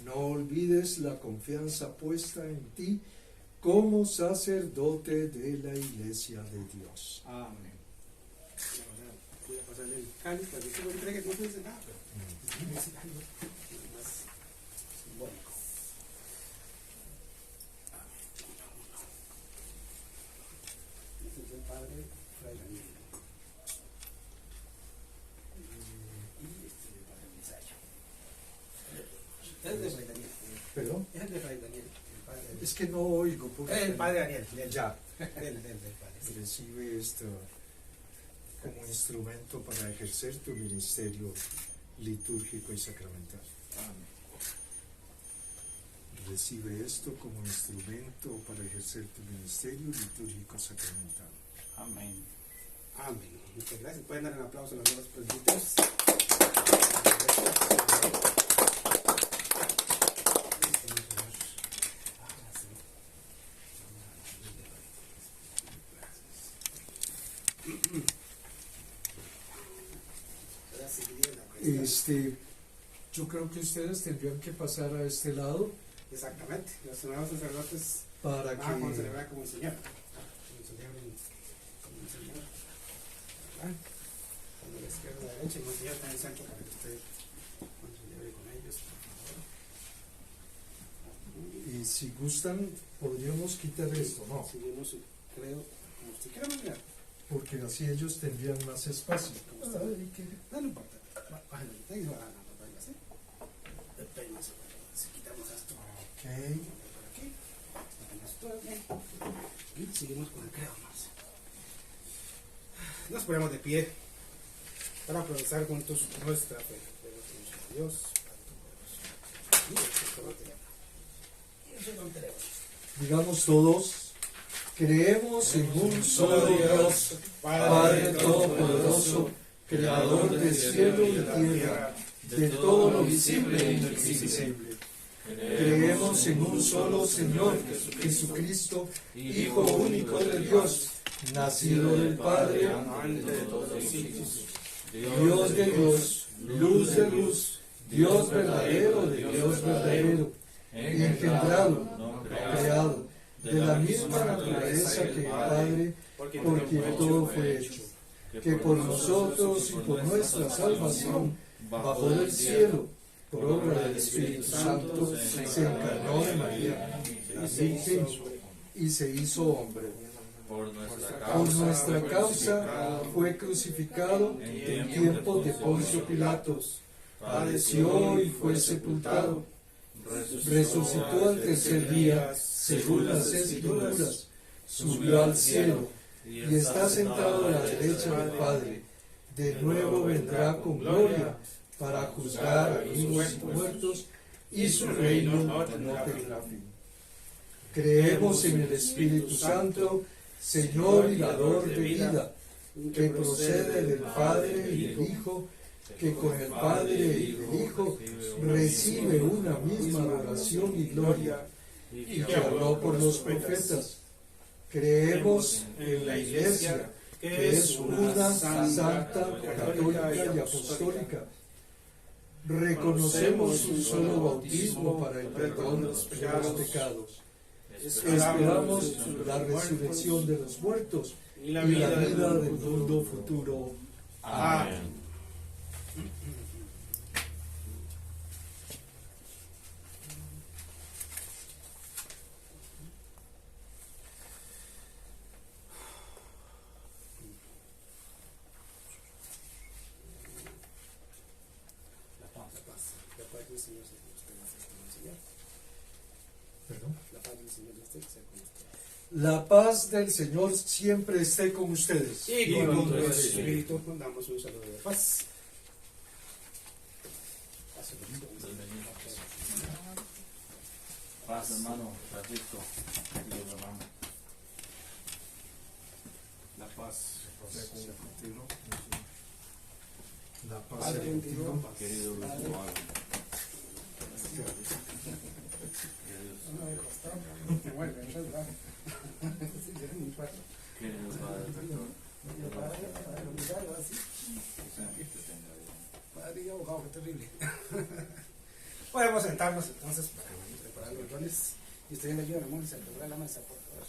Speaker 1: No olvides la confianza puesta en ti como sacerdote de la Iglesia de Dios.
Speaker 2: Amén. Ahora voy a pasarle el cáliz para que se lo entregue. No piense nada, pero es algo más simbólico. Este es el padre Fray Daniel. Y este es el padre Misayo. Es de Fray Daniel.
Speaker 1: ¿Perdón?
Speaker 2: Es de Fray Daniel. El padre Daniel.
Speaker 1: Es que no oigo.
Speaker 2: El padre Daniel.
Speaker 1: Ya.
Speaker 2: Del padre. Sí.
Speaker 1: Recibe esto como instrumento para ejercer tu ministerio litúrgico y sacramental.
Speaker 3: Amén.
Speaker 1: Recibe esto como instrumento para ejercer tu ministerio litúrgico sacramental.
Speaker 3: Amén.
Speaker 2: Amén. Muchas gracias. Pueden dar un aplauso a los nuevos presbíteros.
Speaker 1: Yo creo que ustedes tendrían que pasar a este lado
Speaker 2: Exactamente. Los nuevos sacerdotes
Speaker 1: para
Speaker 2: van a
Speaker 1: que
Speaker 2: celebrar como el Señor. Como celebren como el Señor. ¿Verdad? Cuando la izquierda a la derecha, y el Señor está en el centro para que usted celebre con ellos, por favor.
Speaker 1: y si gustan podríamos quitar esto, ¿no?
Speaker 2: Seguimos, creo, como usted quiera, mirar.
Speaker 1: Porque así ellos tendrían más espacio.
Speaker 2: Como usted. No, no importa. Cógelo ahorita y lo peinas así. Le peinas, si quitamos esto.
Speaker 1: Ok.
Speaker 2: Por aquí. Ponemos todo bien. Y seguimos con el credo más. Nos ponemos de pie para profesar juntos nuestra fe. Dios,
Speaker 1: Digamos todos, creemos en un solo Dios, Padre Todopoderoso, Creador del cielo y tierra, de todo lo visible e invisible. Creemos en un solo Señor, Jesucristo, Hijo único de Dios, nacido del Padre, Dios de Dios, luz de luz, Dios verdadero de Dios verdadero, engendrado, creado, de la misma naturaleza que el Padre, por quien todo fue hecho, que por nosotros y por nuestra salvación bajó del cielo, por obra del Espíritu Santo, se encarnó de María, la Virgen, y se hizo hombre. Por nuestra causa fue crucificado en tiempos de Poncio Pilato, padeció y fue sepultado, resucitó al tercer día, según las Escrituras, subió al cielo y está sentado a la derecha del Padre. De nuevo vendrá con gloria para juzgar a vivos y muertos, y su reino no tendrá fin. Creemos en el Espíritu Santo, Señor y Dador de vida, que procede del Padre y del Hijo, que con el Padre y el Hijo recibe una misma adoración y gloria, y que habló por los profetas. Creemos en la Iglesia, que es una, santa, católica y apostólica. Reconocemos un solo bautismo para el perdón de los pecados. Esperamos la resurrección de los muertos y la vida del mundo futuro. Amén. La paz del Señor siempre esté con ustedes.
Speaker 2: Y con tu espíritu damos un saludo de paz.
Speaker 4: Paz, hermano Francisco. Dios, hermano.
Speaker 2: La paz.
Speaker 1: La paz sea contigo.
Speaker 4: Querido Luis Guado. Querido Padre Rector.
Speaker 2: Podemos sentarnos entonces para preparar los roles. Y ustedes me ayudan a Mónica a preparar la mesa, por favor.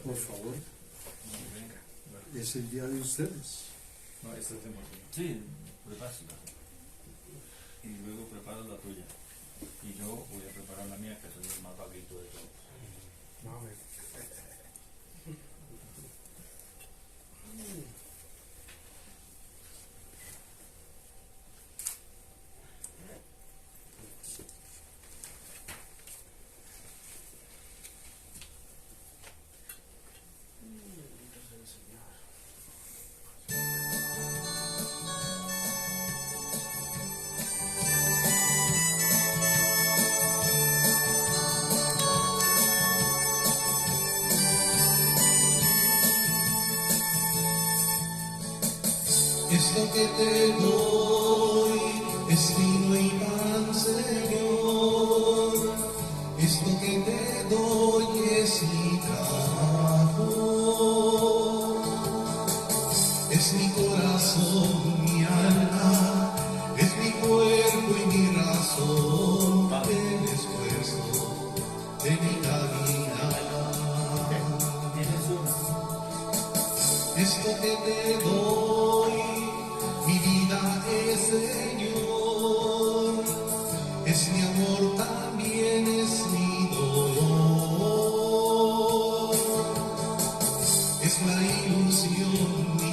Speaker 1: Por favor. Es el día de ustedes.
Speaker 4: No, este tema. Sí, prepárala. Y luego prepara la tuya. Y yo voy a preparar la mía, que soy el más vaguito de todos.
Speaker 9: Esto que te doy es vino y pan, Señor. Esto que te doy es mi trabajo. Es mi corazón, mi alma, es mi cuerpo y mi razón, el esfuerzo de mi caminar. Esto que te doy, mi vida es, Señor, es mi amor, también es mi dolor, es la ilusión,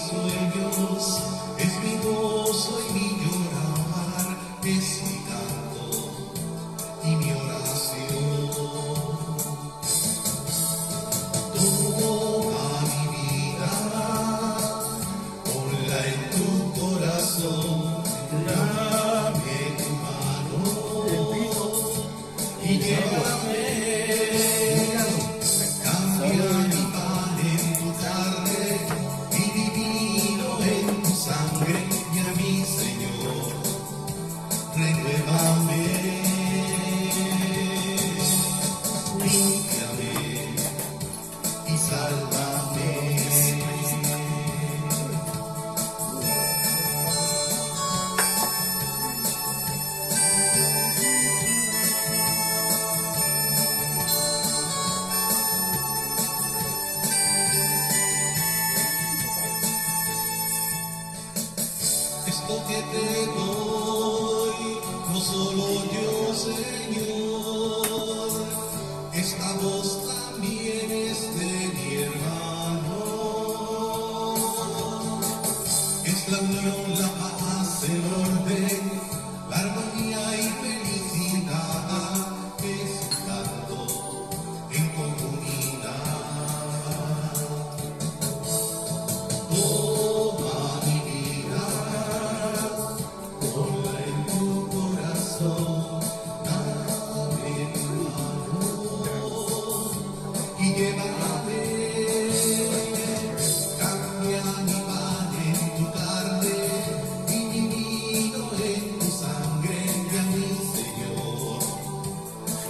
Speaker 9: sangre y a mi Señor, renuévame, límpiame y sálvame. Esto que te doy, no solo yo, Señor, esta voz también es de mi hermano. Es la unión, la paz, el orden, la armonía y felicidad, es un canto en comunidad. Toma mi vida, ponla en tu corazón, dame tu mano y llévame. Cambia mi pan en tu carne y mi vino en tu sangre, y a mi Señor,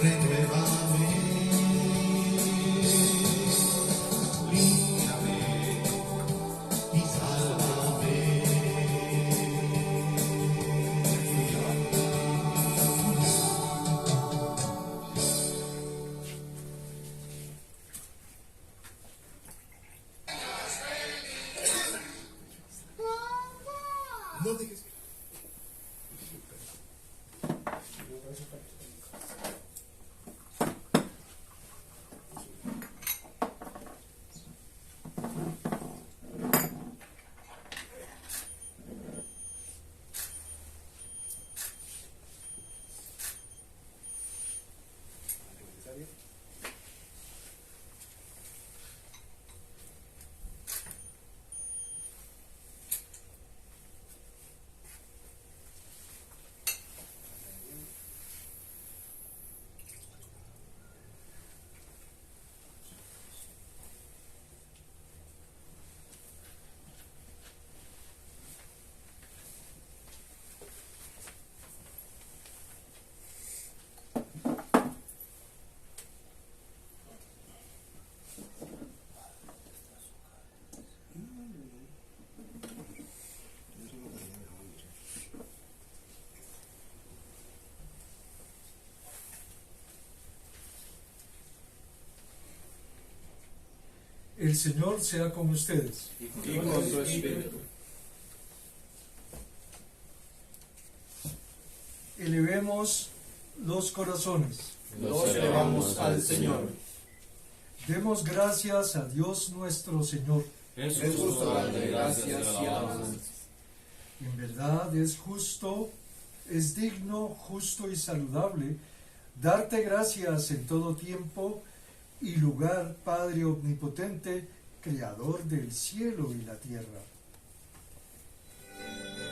Speaker 9: renuévame, límpiame y sálvame. No dejes.
Speaker 1: El Señor sea con ustedes.
Speaker 2: Y con tu espíritu.
Speaker 1: Elevemos los corazones.
Speaker 2: Los elevamos al Señor.
Speaker 1: Demos gracias a Dios nuestro Señor.
Speaker 4: Es
Speaker 2: Es justo darle gracias y alabanzas.
Speaker 1: En verdad es justo, es digno, justo y saludable darte gracias en todo tiempo y lugar, Padre omnipotente, Creador del cielo y la tierra.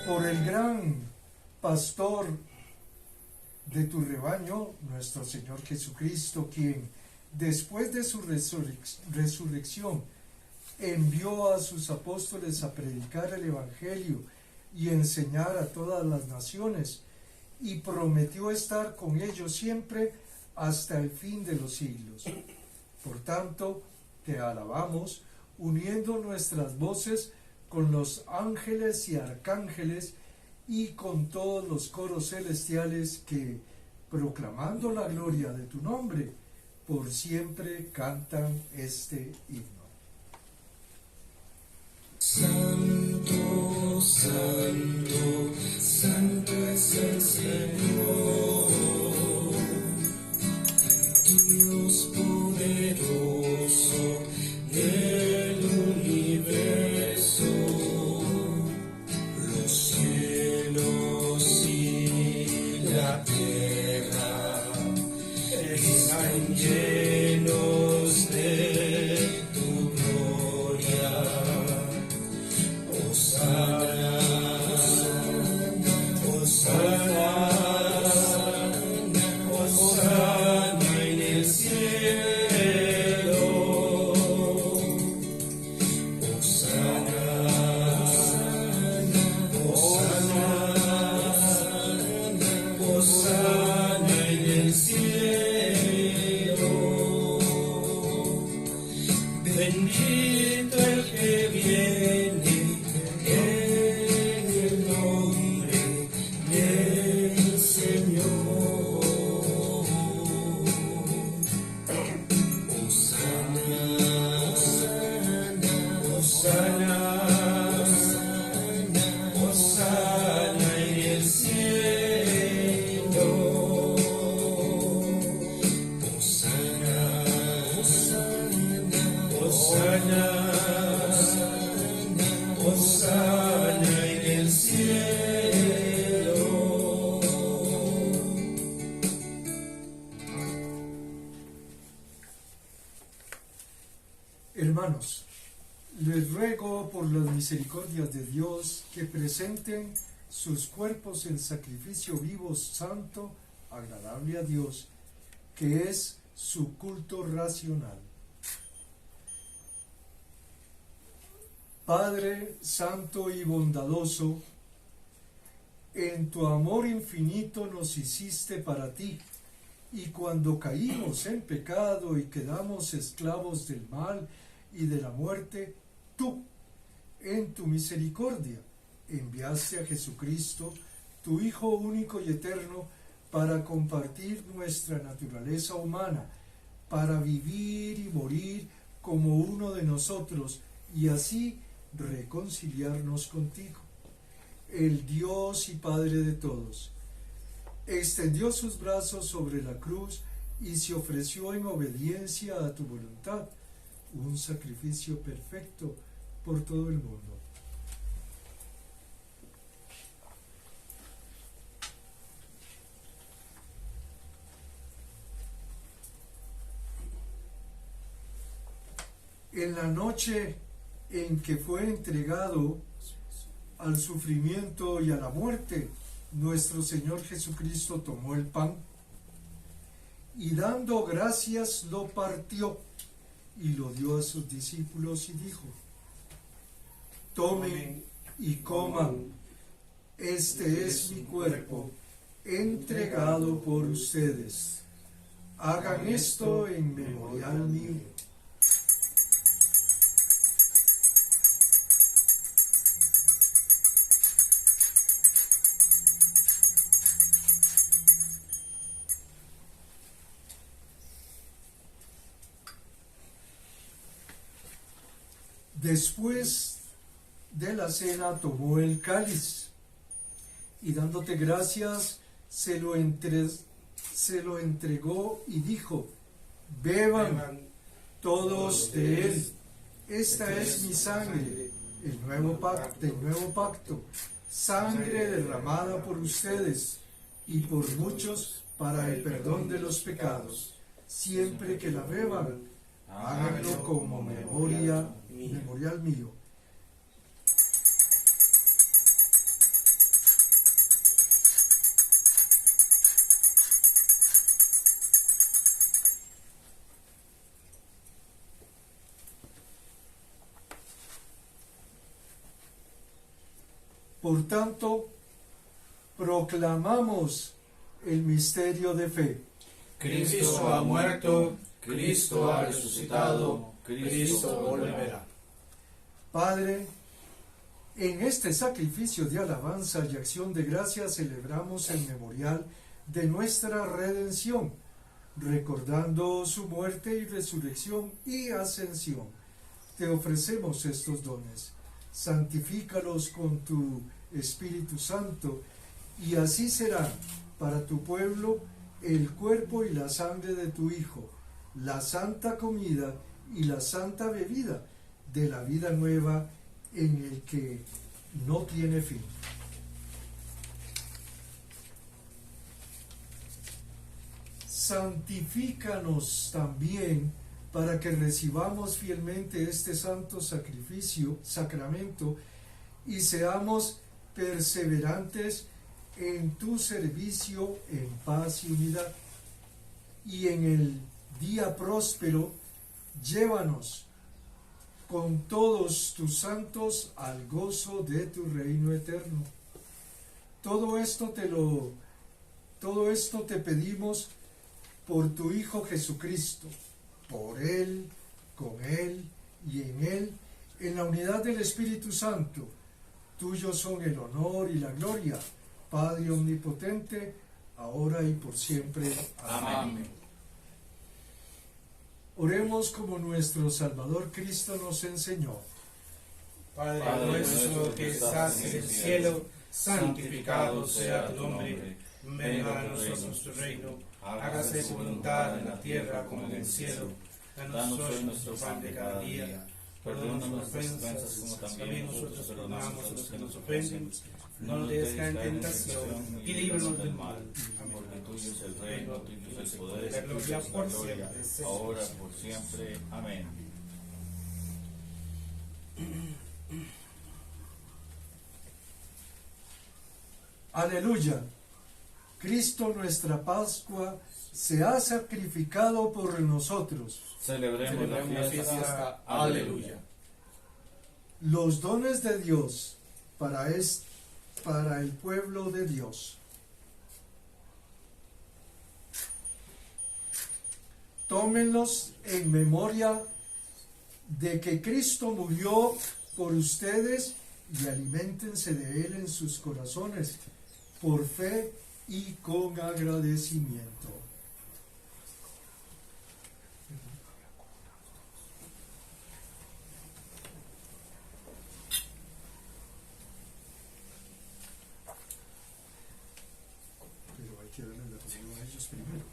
Speaker 1: Por el gran pastor de tu rebaño, nuestro Señor Jesucristo, quien después de su resurrección envió a sus apóstoles a predicar el Evangelio y enseñar a todas las naciones, y prometió estar con ellos siempre hasta el fin de los siglos. Por tanto, te alabamos, uniendo nuestras voces con los ángeles y arcángeles y con todos los coros celestiales que, proclamando la gloria de tu nombre, por siempre cantan este himno.
Speaker 6: Santo, santo, santo es el Señor, Dios poderoso del universo. Los cielos y la tierra están llenos de tu gloria. Hosanna
Speaker 1: Hermanos, les ruego por las misericordias de Dios que presenten sus cuerpos en sacrificio vivo, santo, agradable a Dios, que es su culto racional. Padre santo y bondadoso, en tu amor infinito nos hiciste para ti, y cuando caímos en pecado y quedamos esclavos del mal y de la muerte, tú, en tu misericordia, enviaste a Jesucristo, tu Hijo único y eterno, para compartir nuestra naturaleza humana, para vivir y morir como uno de nosotros, y así reconciliarnos contigo. El Dios y Padre de todos extendió sus brazos sobre la cruz y se ofreció en obediencia a tu voluntad, un sacrificio perfecto por todo el mundo. En la noche en que fue entregado al sufrimiento y a la muerte, nuestro Señor Jesucristo tomó el pan y dando gracias lo partió y lo dio a sus discípulos y dijo: tomen y coman, este es mi cuerpo entregado por ustedes. Hagan esto en memorial mío. Después de la cena tomó el cáliz y dándote gracias se lo entregó y dijo: beban todos de él, esta es mi sangre, el nuevo pacto, sangre derramada por ustedes y por muchos para el perdón de los pecados. Siempre que la beban, háganlo como memorial mío. Por tanto, proclamamos el misterio de fe.
Speaker 4: Cristo ha muerto, Cristo ha resucitado, Cristo volverá.
Speaker 1: Padre, en este sacrificio de alabanza y acción de gracias celebramos el memorial de nuestra redención, recordando su muerte y resurrección y ascensión. Te ofrecemos estos dones, santifícalos con tu Espíritu Santo, y así serán para tu pueblo el cuerpo y la sangre de tu Hijo, la santa comida y la santa bebida de la vida nueva en el que no tiene fin. Santifícanos también para que recibamos fielmente este santo sacramento y seamos perseverantes en tu servicio en paz y unidad. Y en el día próspero, llévanos con todos tus santos al gozo de tu reino eterno. Todo esto te pedimos por tu Hijo Jesucristo, por Él, con Él y en Él, en la unidad del Espíritu Santo. Tuyos son el honor y la gloria, Padre omnipotente, ahora y por siempre. Amén. Oremos como nuestro Salvador Cristo nos enseñó.
Speaker 2: Padre nuestro que estás en el cielo, santificado sea tu nombre. Venga a nosotros tu reino. Hágase tu voluntad en la tierra como en el cielo. Danos hoy nuestro pan de cada día. Perdona nuestras ofensas como también nosotros perdonamos a los que nos ofenden. No nos dejes caer en tentación y líbranos del mal. Amén.
Speaker 4: Porque tuyo es el reino, tuyo es el poder,
Speaker 2: la gloria
Speaker 4: tuyo es
Speaker 2: por
Speaker 4: la gloria,
Speaker 2: siempre.
Speaker 4: ahora por siempre. Amén.
Speaker 1: Aleluya. Cristo nuestra Pascua se ha sacrificado por nosotros.
Speaker 4: Celebremos la fiesta. Aleluya.
Speaker 1: Los dones de Dios para el pueblo de Dios. Tómenlos en memoria de que Cristo murió por ustedes y aliméntense de Él en sus corazones por fe y con agradecimiento. Pero hay que darle la opinión a ellos primero.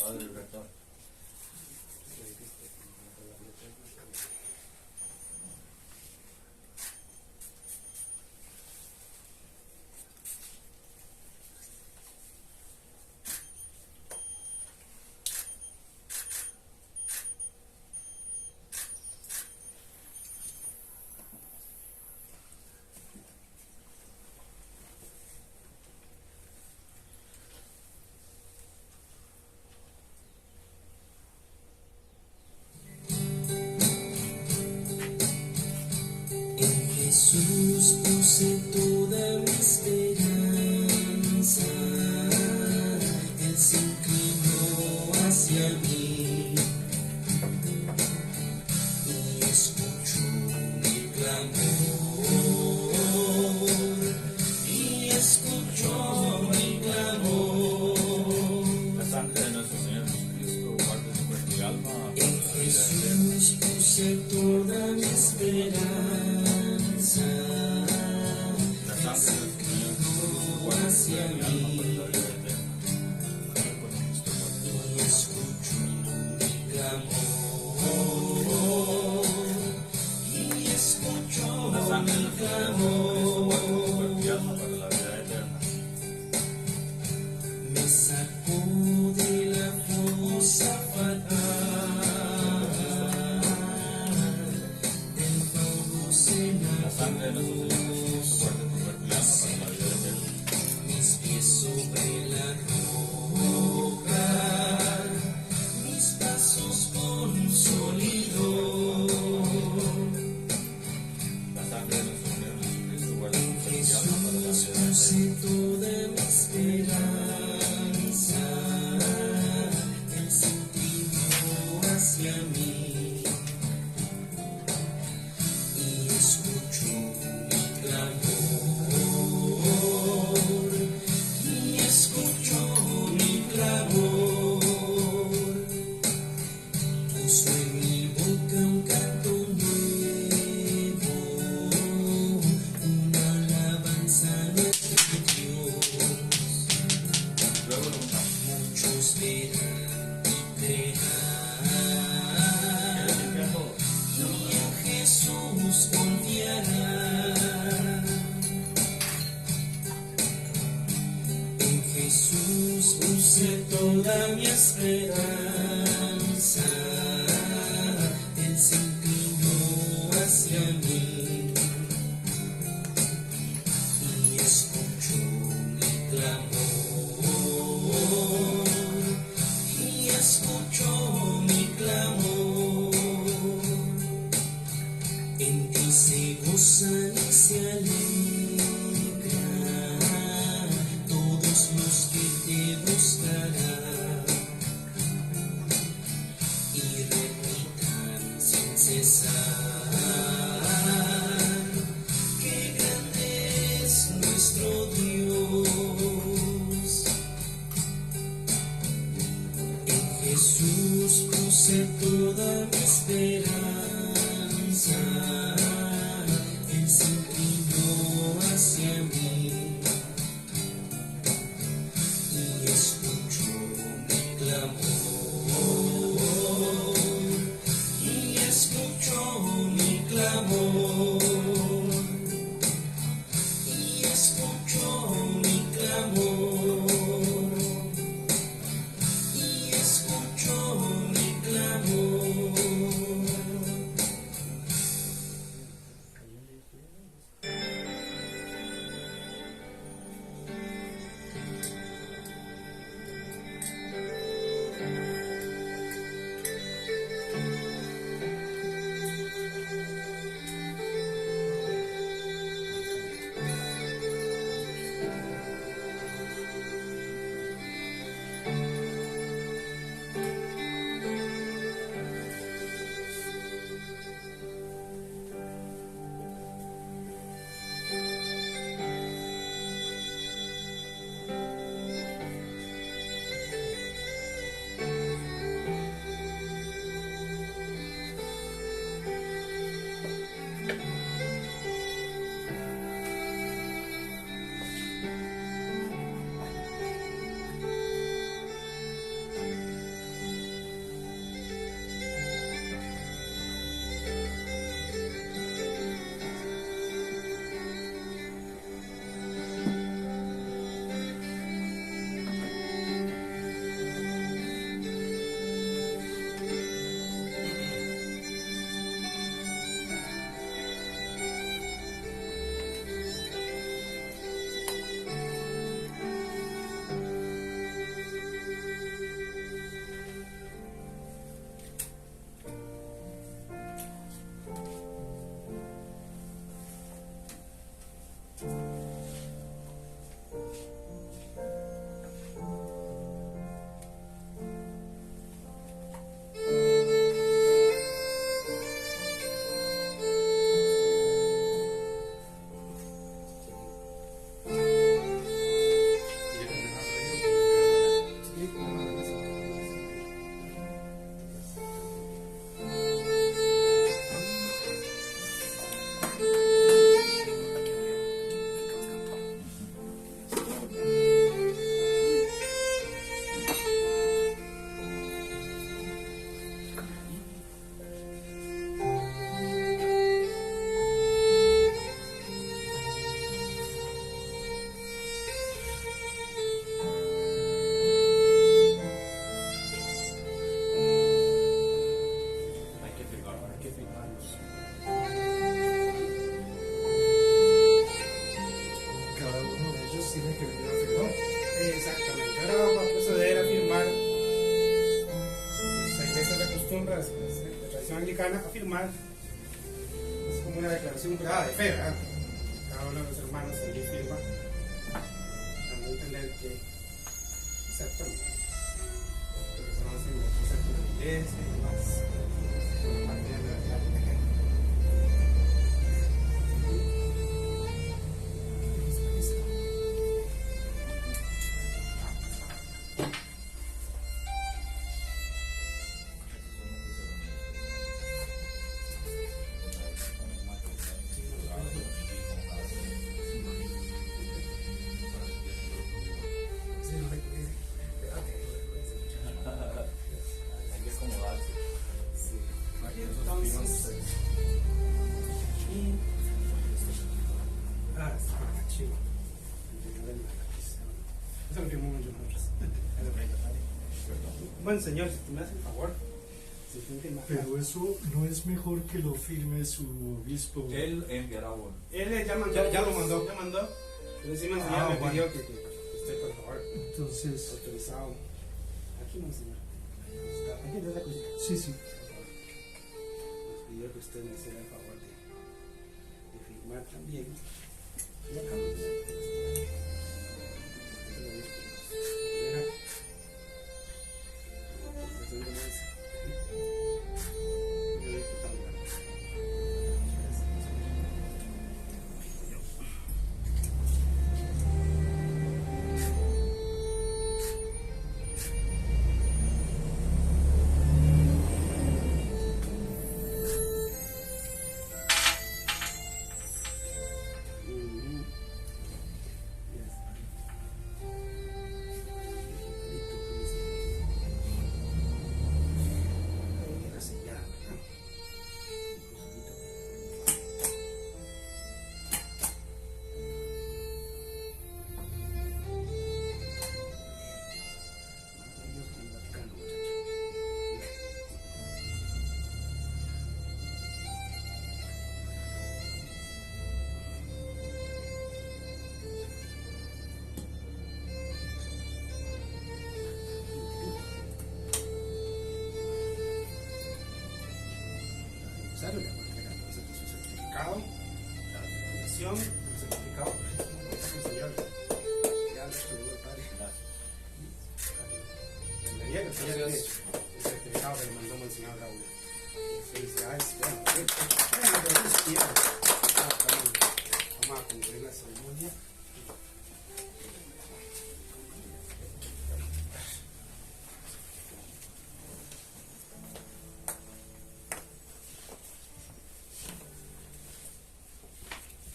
Speaker 4: Padre rector.
Speaker 10: Jesús puse toda mi esperanza, Él se inclinó hacia mí y escuchó mi clamor,
Speaker 4: La sangre de nuestro Señor Jesucristo guarde su cuerpo y alma.
Speaker 10: En Jesús puse toda mi esperanza.
Speaker 4: La sangre de nuestro Señor Jesucristo guarde su cuerpo y alma para la vida eterna.
Speaker 10: Y escuchó mi clamor, y escuchó
Speaker 4: La sangre de
Speaker 10: mi
Speaker 4: nuestro Señor Jesucristo guarde su cuerpo y alma para la vida eterna.
Speaker 10: me sacó de la fosa fatal, del fango
Speaker 4: La sangre de nuestro Señor Jesucristo guarde su cuerpo y alma para la vida eterna.
Speaker 10: mis pies sobre la roca, mis pasos consolidos.
Speaker 4: La sangre de nuestro Señor Jesucristo guarde su cuerpo y alma para la vida
Speaker 10: Jesús
Speaker 4: eterna.
Speaker 10: puse toda mi esperanza, Él se inclinó hacia mí y escuchó mi clamor, y escuchó mi clamor. Puso en mi boca un canto nuevo, una alabanza a nuestro Dios.
Speaker 4: Luego lo untamos.
Speaker 10: Muchos verán y creerán,
Speaker 4: ¿Quieres limpiar todo?
Speaker 10: y en Jesús confiarán. En Jesús puse toda mi esperanza, Él se inclinó hacia mí y escuchó mi clamor, y escuchó mi clamor. En ti se gozan y se alegran todos los que te buscarán, y repitan sin cesar, qué grande es nuestro Dios. En Jesús puse toda mi esperanza, Él se inclinó
Speaker 2: Latinoamericana a firmar. Es como una declaración jurada de fe, ¿verdad? Cada uno de los hermanos allí firma, dando a entender que aceptan, que reconocen el concepto de la iglesia y demás, como parte de la verdad. Bueno, señor, si tú me haces el favor, si tú me
Speaker 1: Pero eso no es mejor que lo firme su obispo.
Speaker 4: Él enviará uno.
Speaker 2: Él ya mandó. Ya lo mandó. Ya mandó. Pero sí, Monseñor me
Speaker 1: bueno.
Speaker 2: pidió que usted, por favor,
Speaker 1: Entonces,
Speaker 2: autorizado. Aquí, Monseñor. Aquí está la cosita.
Speaker 1: sí, sí.
Speaker 2: Nos pidió que usted me hiciera el favor de firmar también. Y acá, le voy a entregar su certificado, la documentación, el certificado, señor, ya lo escribió el padre. Le llega el señor el certificado que le mandó Monseñor Raúl. Felicidades, vamos a concluir la ceremonia.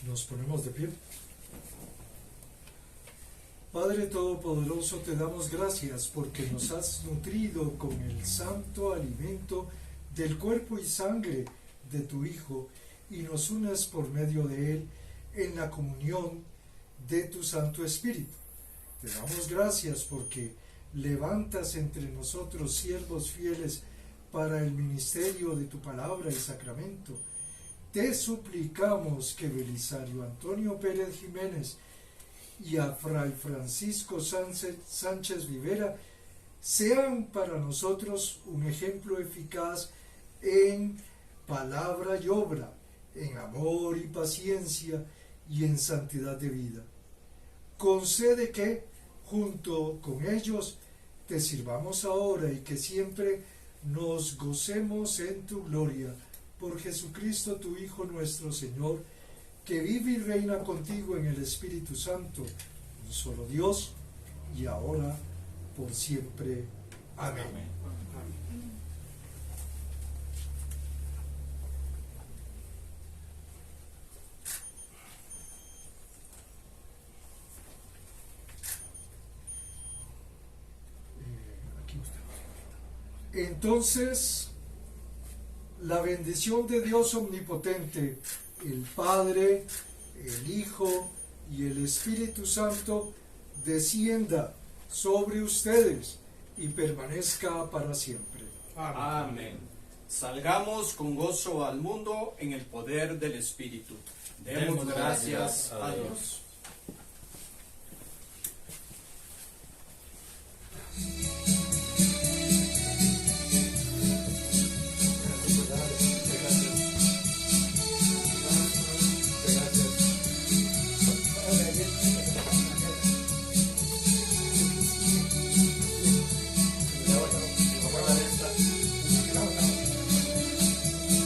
Speaker 1: Nos ponemos de pie. Padre Todopoderoso, te damos gracias porque nos has nutrido con el santo alimento del cuerpo y sangre de tu Hijo y nos unes por medio de él en la comunión de tu Santo Espíritu. Te damos gracias porque levantas entre nosotros siervos fieles para el ministerio de tu palabra y sacramento. Te suplicamos que Belisario Antonio Pérez Jiménez y a Fray Francisco Sánchez Rivera sean para nosotros un ejemplo eficaz en palabra y obra, en amor y paciencia y en santidad de vida. Concede que, junto con ellos, te sirvamos ahora y que siempre nos gocemos en tu gloria. Por Jesucristo, tu Hijo nuestro Señor, que vive y reina contigo en el Espíritu Santo, un solo Dios, y ahora por siempre. Amén. Entonces, la bendición de Dios omnipotente, el Padre, el Hijo y el Espíritu Santo descienda sobre ustedes y permanezca para siempre.
Speaker 11: Amén. Salgamos con gozo al mundo en el poder del Espíritu. Demos gracias a Dios.